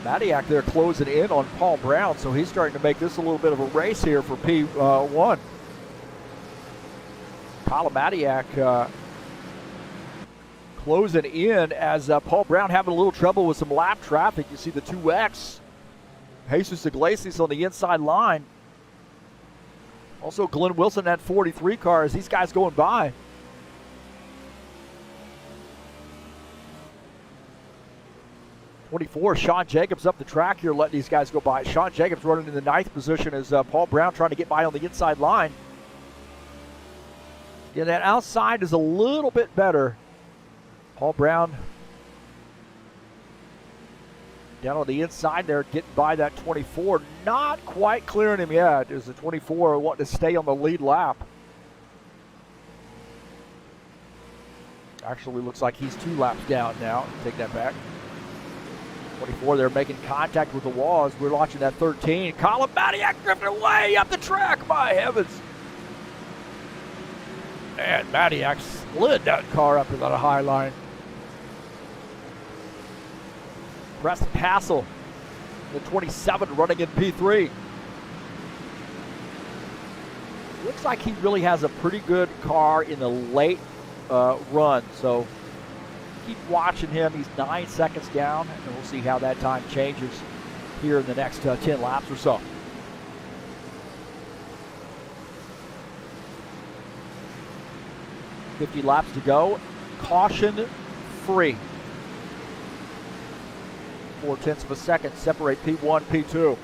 Madiak there closing in on Paul Brown, so he's starting to make this a little bit of a race here for P1. Colin Madiak closing in as Paul Brown having a little trouble with some lap traffic. You see the 2X. Jesus Iglesias on the inside line. Also Glenn Wilson at 43 car as these guys going by. '24, Sean Jacobs up the track here, letting these guys go by. Sean Jacobs running in the 9th position as Paul Brown trying to get by on the inside line. Yeah, that outside is a little bit better. Paul Brown down on the inside there, getting by that 24. Not quite clearing him yet as the 24 wanting to stay on the lead lap. Actually looks like he's 2 laps down now. Take that back. 24 there making contact with the wall as we're watching that 13. Colin Madiak drifting away up the track, my heavens. And Madiak slid that car up to that high line. Preston Hassel, the 27 running in P3. Looks like he really has a pretty good car in the late run, so keep watching him. He's 9 seconds down, and we'll see how that time changes here in the next 10 laps or so. .50 laps to go. Caution free. 0.4 of a second separate P1, P2.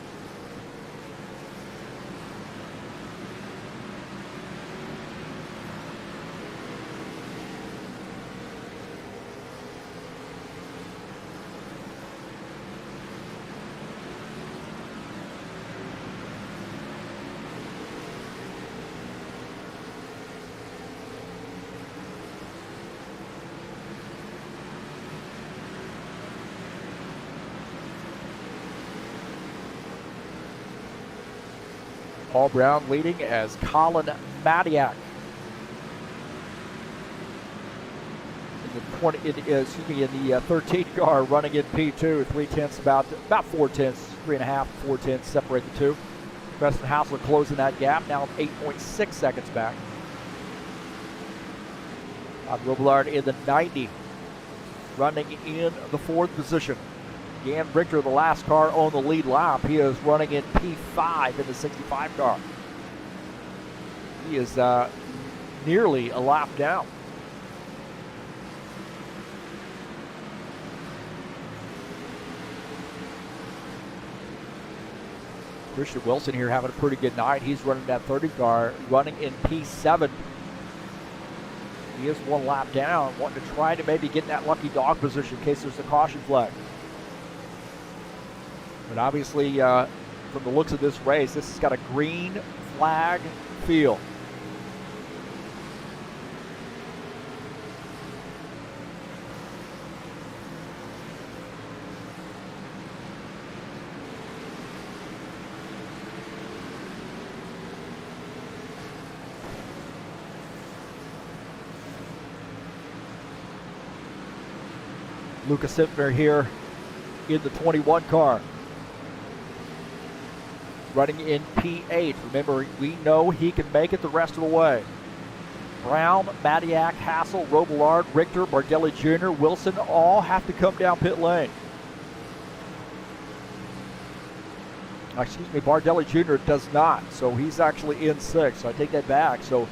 Paul Brown leading as Colin Madiak. In the 13 car running in P2, 3/10, about 4/10, 3.5, 4/10 separate the two. Preston Hassel closing that gap, now 8.6 seconds back. Robillard in the 90, running in the 4th position. Jan Richter, the last car on the lead lap, he is running in P5 in the 65 car. He is nearly a lap down. Christian Wilson here having a pretty good night. He's running that 30 car, running in P7. He is 1 lap down, wanting to try to maybe get in that lucky dog position in case there's a caution flag. But obviously, from the looks of this race, this has got a green flag feel. Lucas Simpner here in the 21 car, running in P8. Remember, we know he can make it the rest of the way. Brown, Madiak, Hassel, Robillard, Richter, Bardelli Jr., Wilson all have to come down pit lane. Excuse me, Bardelli Jr. does not, so he's actually in 6th. So I take that back. So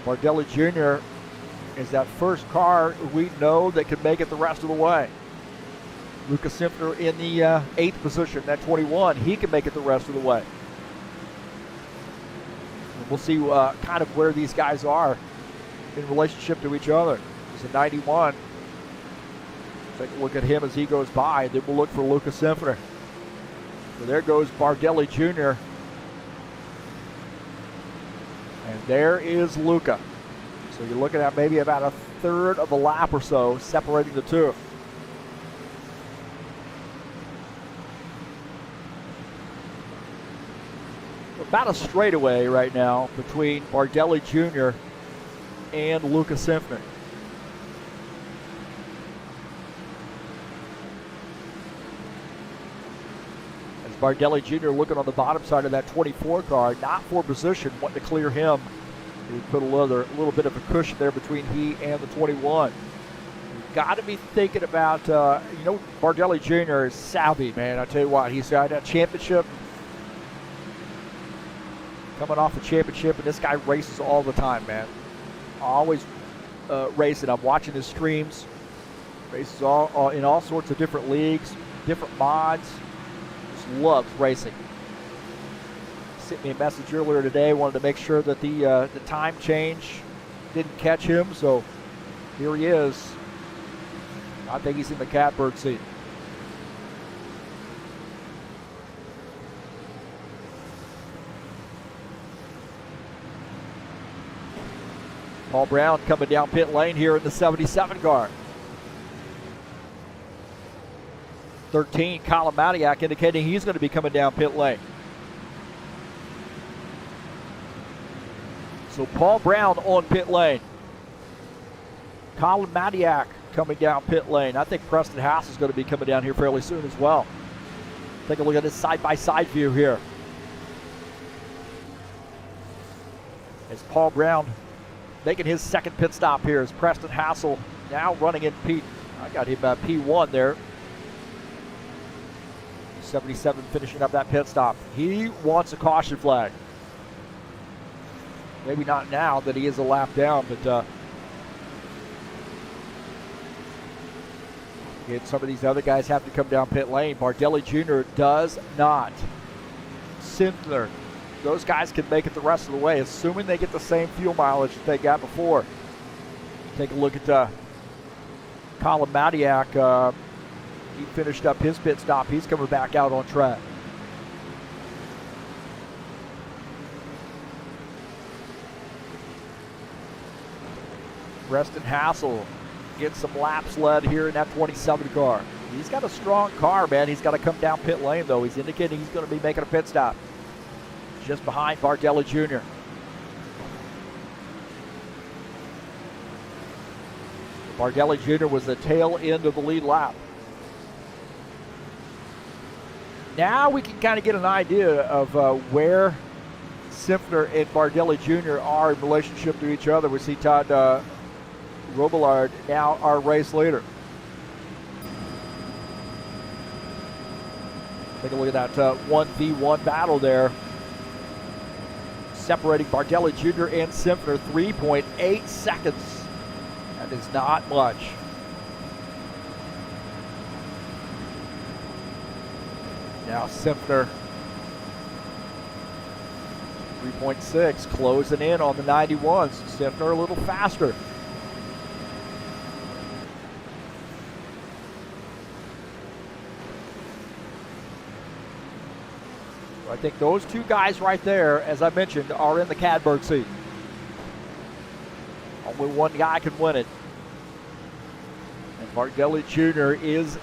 Bardelli Jr. is that first car we know that can make it the rest of the way. Lucas Simpner in the 8th position, that 21. He can make it the rest of the way. And we'll see kind of where these guys are in relationship to each other. He's a 91. Take a look at him as he goes by. Then we'll look for Lucas Simpner. So there goes Bardelli Jr. And there is Luca. So you're looking at maybe about a third of a lap or so separating the two. About a straightaway right now between Bardelli Jr. and Lucas Simpner. As Bardelli Jr. looking on the bottom side of that 24 car, not for position, wanting to clear him. He put a little bit of a cushion there between he and the 21. You've got to be thinking about, Bardelli Jr. is savvy, man. I tell you what, he's got a championship. Coming off a championship, and this guy races all the time, man. Always racing. I'm watching his streams. Races in all sorts of different leagues, different mods. Just loves racing. Sent me a message earlier today. Wanted to make sure that the time change didn't catch him. So here he is. I think he's in the catbird seat. Paul Brown coming down pit lane here in the 77 car. 13, Colin Madiak indicating he's going to be coming down pit lane. So Paul Brown on pit lane. Colin Madiak coming down pit lane. I think Preston Hassel is going to be coming down here fairly soon as well. Take a look at this side-by-side view here. As Paul Brown making his second pit stop here as Preston Hassel now running in I got him P1 there. 77 finishing up that pit stop. He wants a caution flag. Maybe not now that he is a lap down, but some of these other guys have to come down pit lane. Bardelli Jr. does not. Simpler. Those guys can make it the rest of the way, assuming they get the same fuel mileage that they got before. Take a look at Colin Madiak. He finished up his pit stop. He's coming back out on track. Preston Hassel gets some laps led here in that 27 car. He's got a strong car, man. He's got to come down pit lane, though. He's indicating he's going to be making a pit stop. just behind Bardelli Jr. Bardelli Jr. was the tail end of the lead lap. Now we can kind of get an idea of where Simpner and Bardelli Jr. are in relationship to each other. We see Todd Robillard now our race leader. Take a look at that 1v1 battle there. Separating Bardelli Jr. and Simpner 3.8 seconds. That is not much. Now Simpner 3.6, closing in on the 91s. Simpner a little faster. I think those two guys right there, as I mentioned, are in the Cadberg seat. Only one guy can win it. And Bardelli Jr. is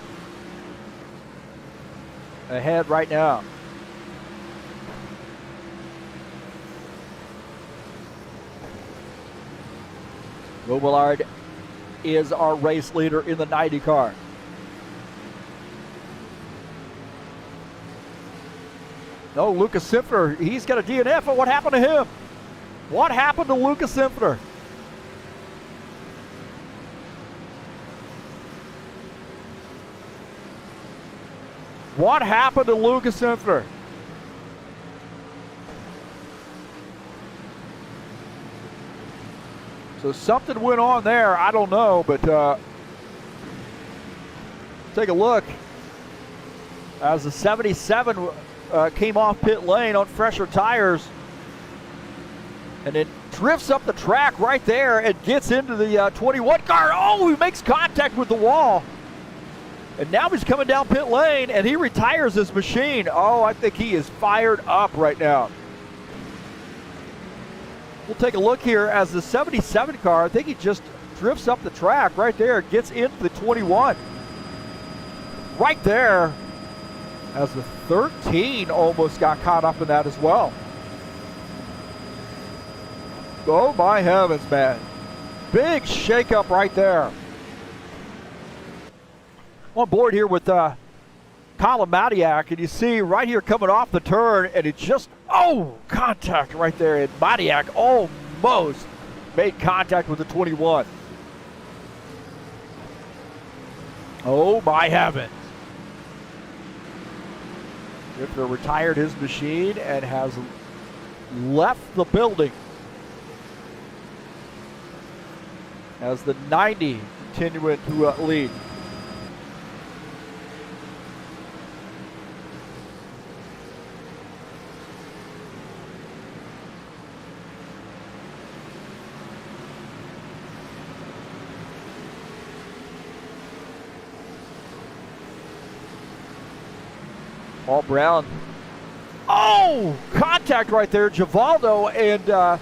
ahead right now. Robillard is our race leader in the 90 car. No, Lucas Simpner, he's got a DNF, and what happened to him? What happened to Lucas Simpner? What happened to Lucas Simpner? So something went on there, I don't know, but take a look. As the 77 came off pit lane on fresher tires, and it drifts up the track right there and gets into the 21 car. Oh, he makes contact with the wall. And now he's coming down pit lane, and he retires his machine. Oh, I think he is fired up right now. We'll take a look here as the 77 car, I think he just drifts up the track right there, gets into the 21. Right there, as the 13 almost got caught up in that as well. Oh my heavens, man. Big shakeup right there. On board here with Colin Madiak, and you see right here coming off the turn, and it just, contact right there, and Madiak almost made contact with the 21. Oh my heavens. Rifter retired his machine and has left the building as the 90 continuing to lead. Paul Brown. Oh, contact right there. Givaldo and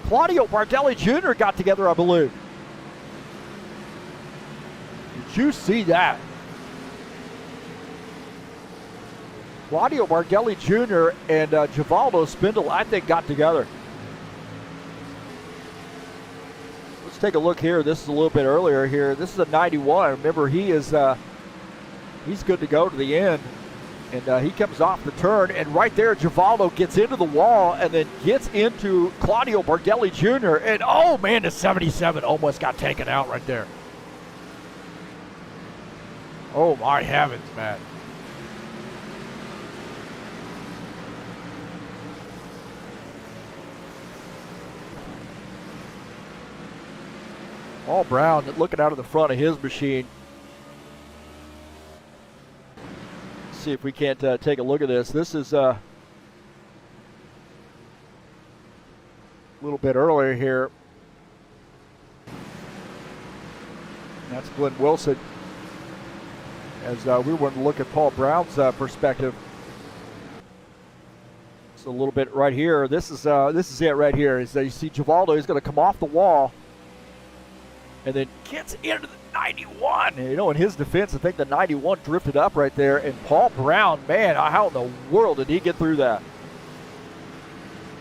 Claudio Bardelli Jr. got together, I believe. Did you see that? Claudio Bardelli Jr. and Givaldo Spindle, I think, got together. Let's take a look here. This is a little bit earlier here. This is a 91. Remember, he is he's good to go to the end. And he comes off the turn, and right there, Givaldo gets into the wall and then gets into Claudio Bardelli Jr. And, oh, man, the 77 almost got taken out right there. Oh, my heavens, man. Paul Brown looking out of the front of his machine. See if we can't take a look at this. This is a little bit earlier here. That's Glenn Wilson. As we want to look at Paul Brown's perspective. It's a little bit right here. This is it right here. Is you see Givaldo, he's going to come off the wall and then gets into the 91. You know, in his defense, I think the 91 drifted up right there. And Paul Brown, man, how in the world did he get through that?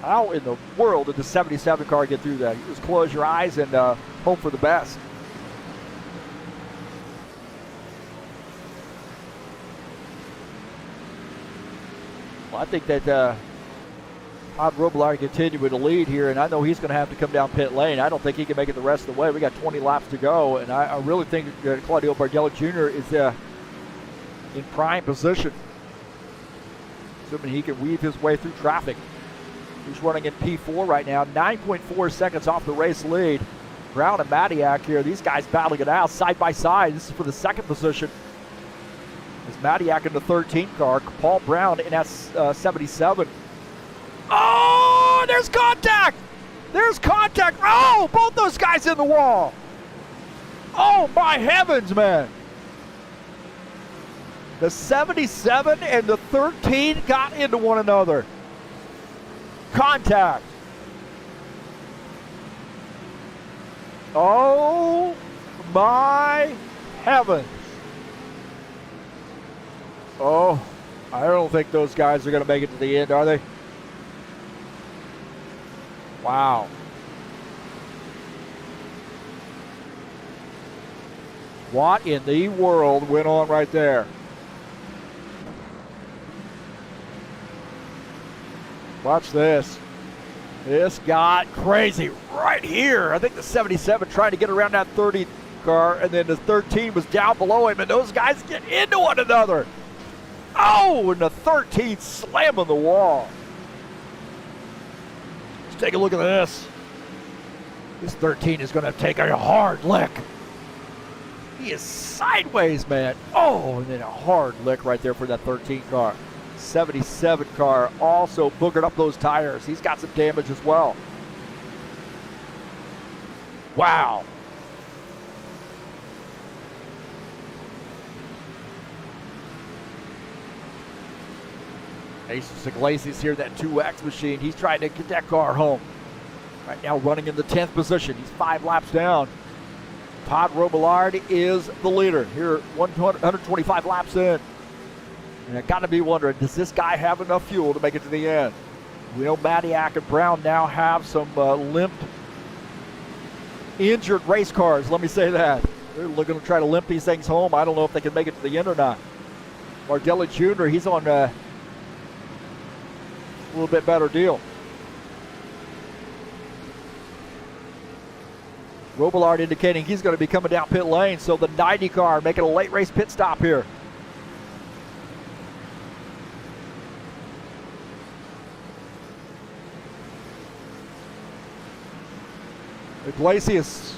How in the world did the 77 car get through that? You just close your eyes and hope for the best. Well, I think that Todd Robillard continue with the lead here, and I know he's going to have to come down pit lane. I don't think he can make it the rest of the way. We got 20 laps to go, and I really think that Claudio Bardelli Jr. is in prime position, assuming he can weave his way through traffic. He's running in P4 right now, 9.4 seconds off the race lead. Brown and Matiak here, these guys battling it out side by side. This is for the second position. As Matiak in the 13 car, Paul Brown in S77. Oh, there's contact! There's contact! Oh, both those guys in the wall! Oh, my heavens, man! The 77 and the 13 got into one another. Contact. Oh, my heavens. Oh, I don't think those guys are going to make it to the end, are they? Wow. What in the world went on right there? Watch this. This got crazy right here. I think the 77 trying to get around that 30 car, and then the 13 was down below him, and those guys get into one another. Oh, and the 13 slamming the wall. Let's take a look at this. This 13 is going to take a hard lick. He is sideways, man. Oh, and then a hard lick right there for that 13 car. 77 car also boogered up those tires. He's got some damage as well. Wow. Aces Iglesias here, that 2X machine. He's trying to get that car home. Right now running in the 10th position. He's 5 laps down. Todd Robillard is the leader here, 125 laps in. And I got to be wondering, does this guy have enough fuel to make it to the end? We know Matiak and Brown now have some limped, injured race cars. Let me say that. They're looking to try to limp these things home. I don't know if they can make it to the end or not. Bardelli Jr., he's on a little bit better deal. Robillard indicating he's going to be coming down pit lane, so the 90 car making a late race pit stop here. Iglesias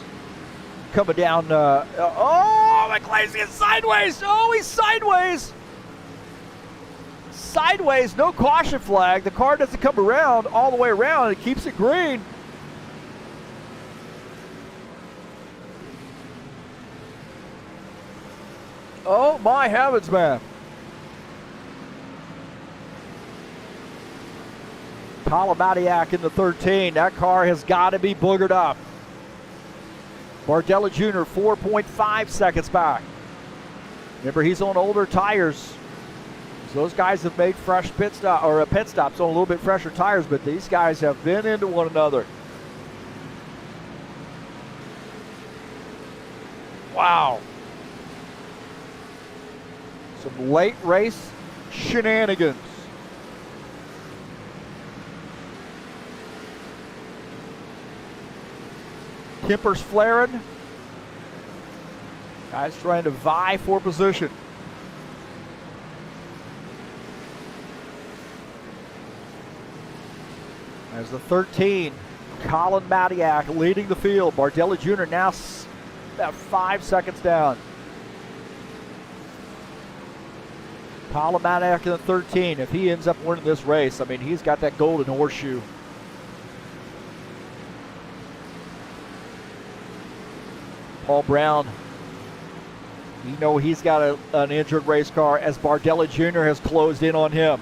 coming down. Oh, Iglesias sideways. Oh, he's sideways. Sideways, no caution flag. The car doesn't come around all the way around. It keeps it green. Oh, my heavens, man. Matiak in the 13. That car has got to be boogered up. Bardelli Jr. 4.5 seconds back. Remember, he's on older tires. So those guys have made fresh pit stops on a little bit fresher tires, but these guys have been into one another. Wow. Some late race shenanigans. Kemper's flaring. Guys trying to vie for position. As the 13, Colin Matiak leading the field. Bardelli Jr. now about 5 seconds down. Colin Matiak in the 13. If he ends up winning this race, I mean, he's got that golden horseshoe. Paul Brown, you know he's got an injured race car as Bardelli Jr. has closed in on him.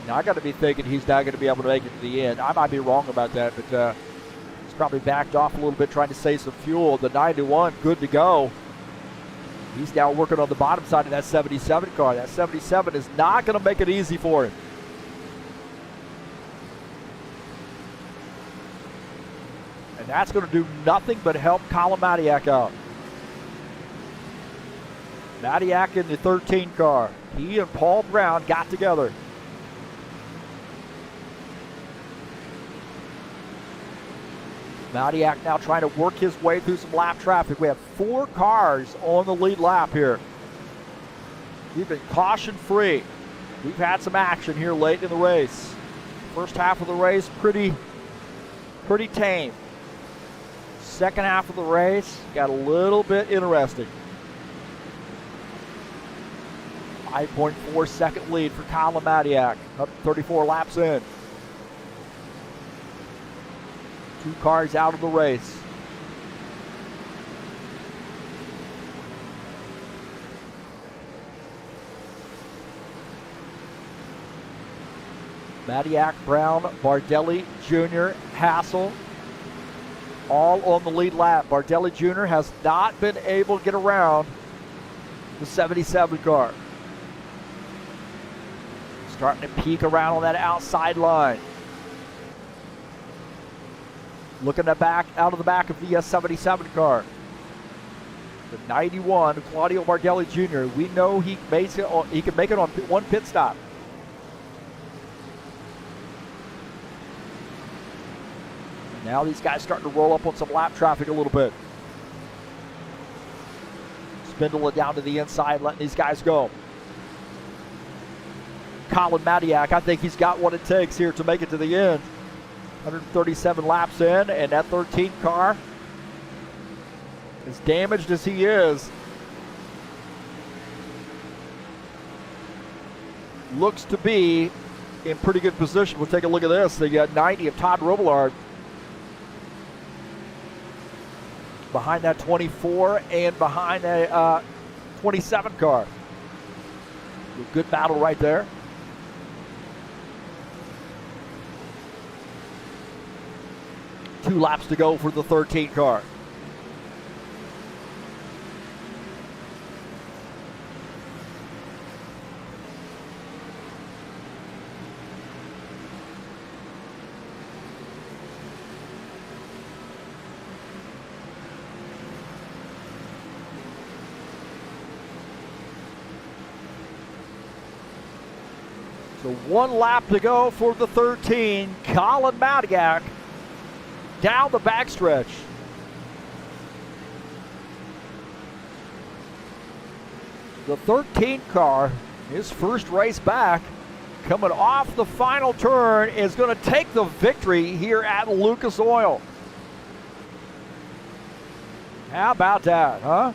Now I got to be thinking he's not going to be able to make it to the end. I might be wrong about that, but he's probably backed off a little bit trying to save some fuel. The 91 good to go. He's now working on the bottom side of that 77 car. That 77 is not going to make it easy for him. And that's going to do nothing but help Colin Matiak out. Matiak in the 13 car. He and Paul Brown got together. Matiak now trying to work his way through some lap traffic. We have 4 cars on the lead lap here. We've been caution-free. We've had some action here late in the race. First half of the race, pretty tame. Second half of the race got a little bit interesting. 5.4 second lead for Colin Matiak, up 34 laps in. 2 cars out of the race. Matiak, Brown, Bardelli, Jr., Hassel, all on the lead lap. Bardelli Jr. has not been able to get around the 77 car. Starting to peek around on that outside line. Looking at out of the back of the 77 car. The 91, Claudio Bardelli Jr. We know he can make it on one pit stop. And now these guys starting to roll up on some lap traffic a little bit. Spindle it down to the inside, letting these guys go. Colin Matiak, I think he's got what it takes here to make it to the end. 137 laps in, and that 13 car, as damaged as he is, looks to be in pretty good position. We'll take a look at this. The 90 of Todd Robillard behind that 24 and behind that 27 car. A good battle right there. Two laps to go for the 13 car. So 1 lap to go for the 13. Colin Matiak down the backstretch. The 13 car, his first race back, coming off the final turn, is going to take the victory here at Lucas Oil. How about that, huh?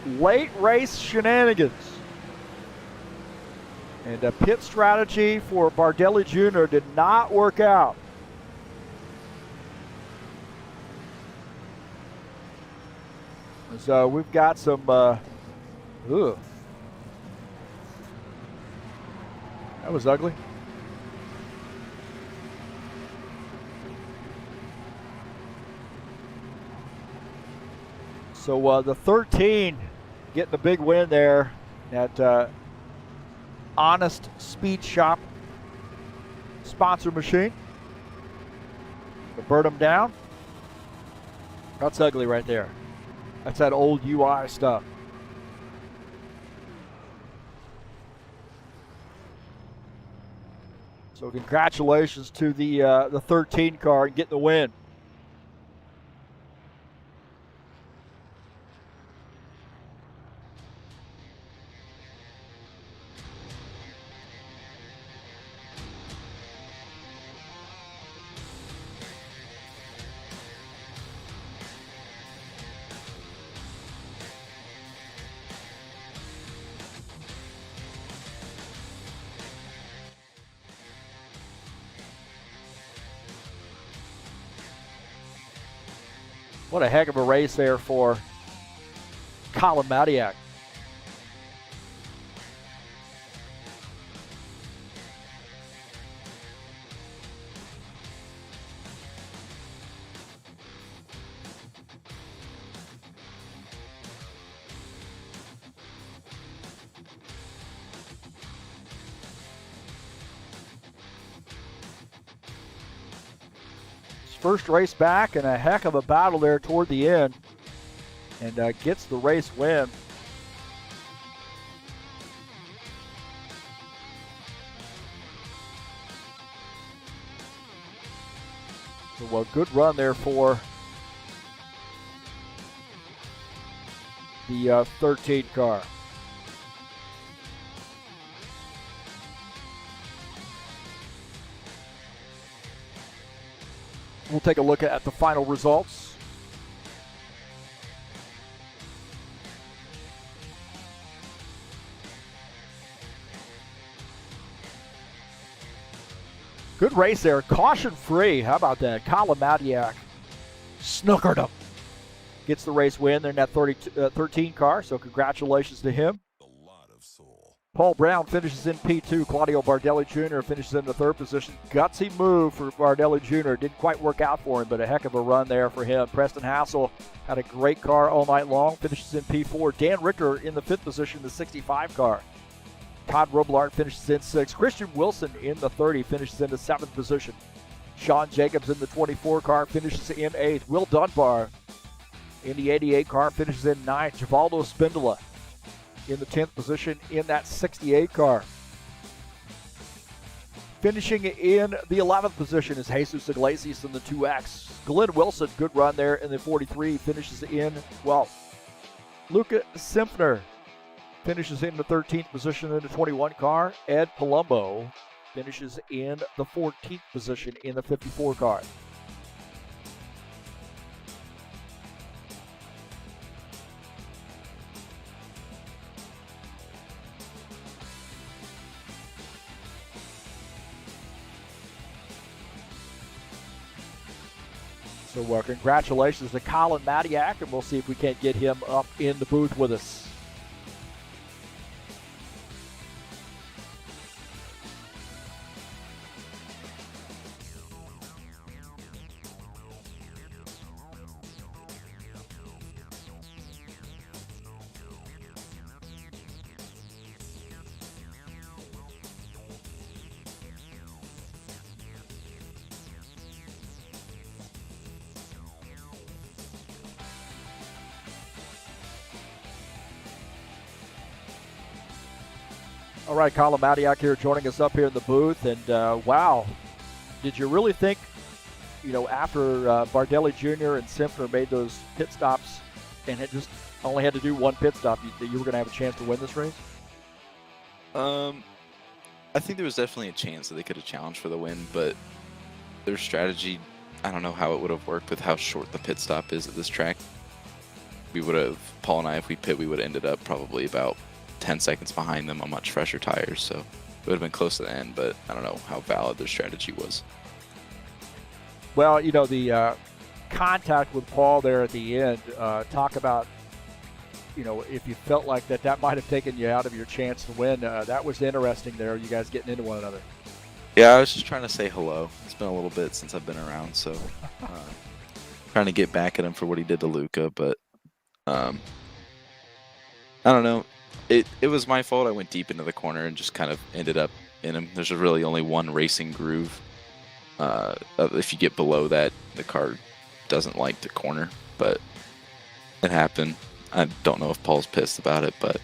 Late race shenanigans. And a pit strategy for Bardelli Jr. did not work out. So we've got some, that was ugly. So the 13 getting a big win there at Honest Speed Shop sponsor machine. To burn them down. That's ugly right there. That's that old UI stuff. So congratulations to the 13 car and getting the win. What a heck of a race there for Colin Matiak. first race back, and a heck of a battle there toward the end, and gets the race win. So a good run there for the 13 car. We'll take a look at the final results. Good race there. Caution free. How about that? Colin Madiak snookered him. Gets the race win. They're in that 13 car, so congratulations to him. Paul Brown finishes in P2. Claudio Bardelli Jr. finishes in the third position. Gutsy move for Bardelli Jr. Didn't quite work out for him, but a heck of a run there for him. Preston Hassel had a great car all night long. Finishes in P4. Dan Richter in the fifth position, the 65 car. Todd Roblard finishes in 6th. Christian Wilson in the 30 finishes in the 7th position. Sean Jacobs in the 24 car finishes in 8th. Will Dunbar in the 88 car finishes in 9th. Givaldo Spindola in the 10th position in that 68 car. Finishing in the 11th position is Jesus Iglesias in the 2X. Glenn Wilson, good run there in the 43, finishes in 12th. Luca Simpner finishes in the 13th position in the 21 car. Ed Palumbo finishes in the 14th position in the 54 car. So congratulations to Colin Madiak, and we'll see if we can't get him up in the booth with us. All right, Colin Madiak here joining us up here in the booth. And, wow, did you really think, after Bardelli Jr. and Simpner made those pit stops and had just only had to do one pit stop, that you were going to have a chance to win this race? I think there was definitely a chance that they could have challenged for the win, but their strategy, I don't know how it would have worked with how short the pit stop is at this track. Paul and I, if we pit, we would have ended up probably about 10 seconds behind them on much fresher tires, so it would have been close to the end, but I don't know how valid their strategy was. Well, the contact with Paul there at the end, talk about, if you felt like that might have taken you out of your chance to win, that was interesting there, you guys getting into one another. Yeah, I was just trying to say hello. It's been a little bit since I've been around, so trying to get back at him for what he did to Luca, but I don't know. It was my fault. I went deep into the corner and just kind of ended up in him. There's really only one racing groove. If you get below that, the car doesn't like the corner, but it happened. I don't know if Paul's pissed about it, but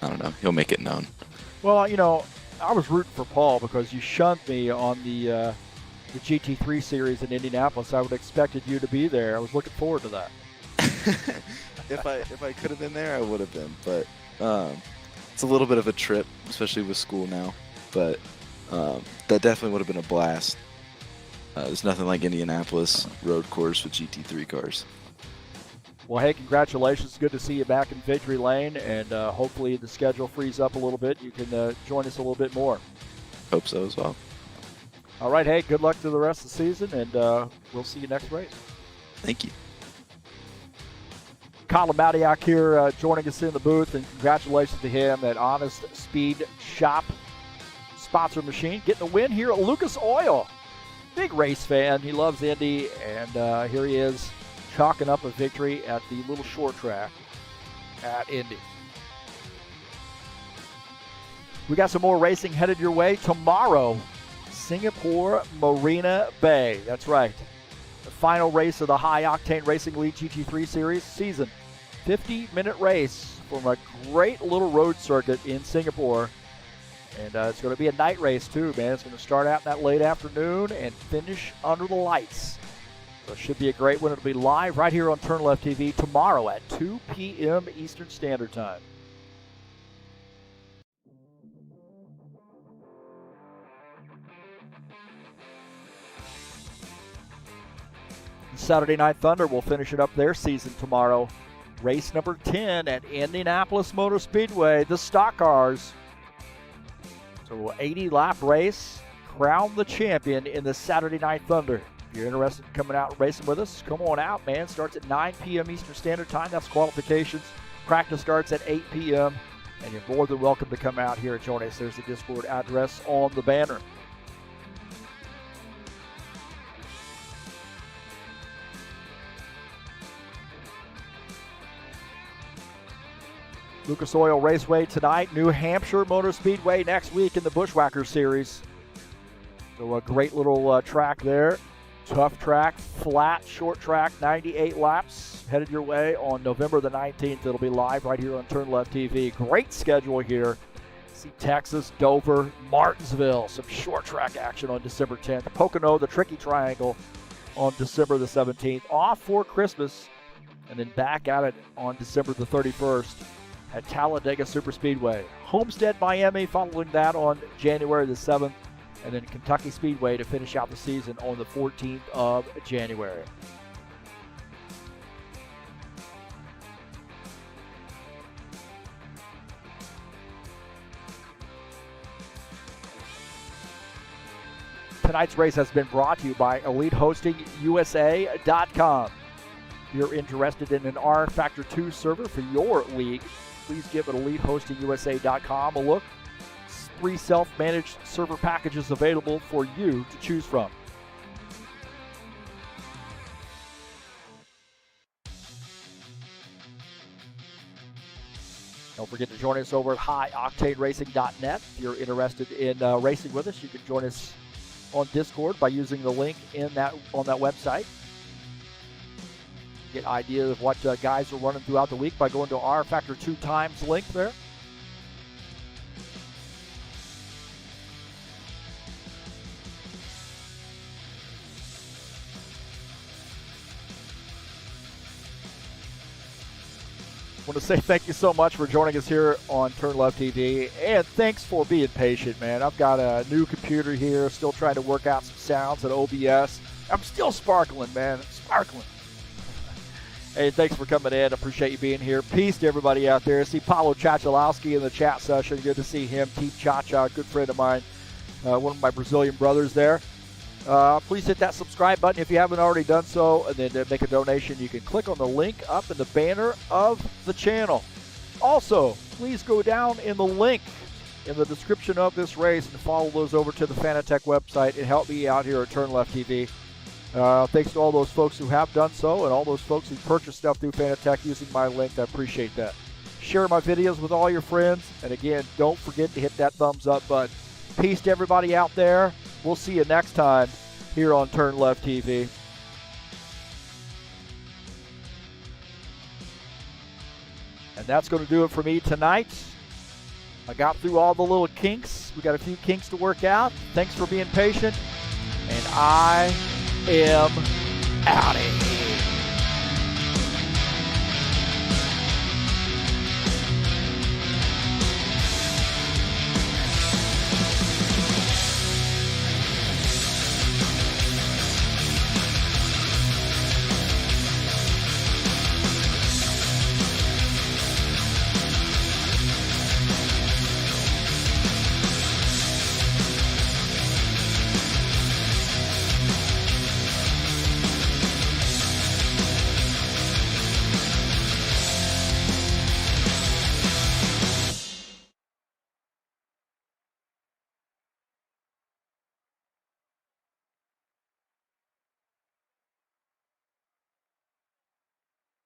I don't know. He'll make it known. Well, I was rooting for Paul because you shunned me on the GT3 series in Indianapolis. I would have expected you to be there. I was looking forward to that. If I could have been there, I would have been, but it's a little bit of a trip, especially with school now, but that definitely would have been a blast. There's nothing like Indianapolis road course with GT3 cars. Well, hey, congratulations. Good to see you back in Victory Lane, and hopefully the schedule frees up a little bit. You can join us a little bit more. Hope so as well. All right, hey, good luck to the rest of the season, and we'll see you next race. Thank you. Colin Madiak here joining us in the booth, and congratulations to him at Honest Speed Shop sponsor machine. Getting a win here at Lucas Oil. Big race fan. He loves Indy, and here he is chalking up a victory at the little short track at Indy. We got some more racing headed your way tomorrow. Singapore Marina Bay. That's right. The final race of the High Octane Racing League GT3 Series season. 50-minute race from a great little road circuit in Singapore. And it's going to be a night race too, man. It's going to start out in that late afternoon and finish under the lights. So it should be a great one. It'll be live right here on TurnLeftTV tomorrow at 2 p.m. Eastern Standard Time. Saturday Night Thunder will finish it up their season tomorrow. Race number 10 at Indianapolis Motor Speedway, the stock cars. So 80-lap race, crown the champion in the Saturday Night Thunder. If you're interested in coming out and racing with us, come on out, man. Starts at 9 p.m. Eastern Standard Time. That's qualifications. Practice starts at 8 p.m. And you're more than welcome to come out here and join us. There's the Discord address on the banner. Lucas Oil Raceway tonight, New Hampshire Motor Speedway next week in the Buschwackers series. So a great little track there. Tough track, flat, short track, 98 laps. Headed your way on November the 19th. It'll be live right here on TurnLeftTV. Great schedule here. See Texas, Dover, Martinsville. Some short track action on December 10th. Pocono, the Tricky Triangle on December the 17th. Off for Christmas and then back at it on December the 31st. At Talladega Superspeedway. Homestead, Miami, following that on January the 7th, and then Kentucky Speedway to finish out the season on the 14th of January. Tonight's race has been brought to you by EliteHostingUSA.com. If you're interested in an rFactor 2 server for your league, please give EliteHostingUSA.com a look. 3 self-managed server packages available for you to choose from. Don't forget to join us over at highoctaneracing.net. If you're interested in racing with us, you can join us on Discord by using the link on that website. Get an idea of what guys are running throughout the week by going to our rFactor 2 times link there. I want to say thank you so much for joining us here on TurnLeftTV, and thanks for being patient, man. I've got a new computer here, still trying to work out some sounds at OBS. I'm still sparkling, man. Sparkling. Hey, thanks for coming in. Appreciate you being here. Peace to everybody out there. See Paulo Chachalowski in the chat session. Good to see him. Team Chacha, good friend of mine. One of my Brazilian brothers there. Please hit that subscribe button if you haven't already done so, and then to make a donation, you can click on the link up in the banner of the channel. Also, please go down in the link in the description of this race and follow those over to the Fanatec website and help me out here at TurnLeftTV. Thanks to all those folks who have done so and all those folks who purchased stuff through Fanatec using my link. I appreciate that. Share my videos with all your friends, and again, don't forget to hit that thumbs up button. Peace to everybody out there. We'll see you next time here on TurnLeftTV. And that's going to do it for me tonight. I got through all the little kinks. We got a few kinks to work out. Thanks for being patient. And I am out of here.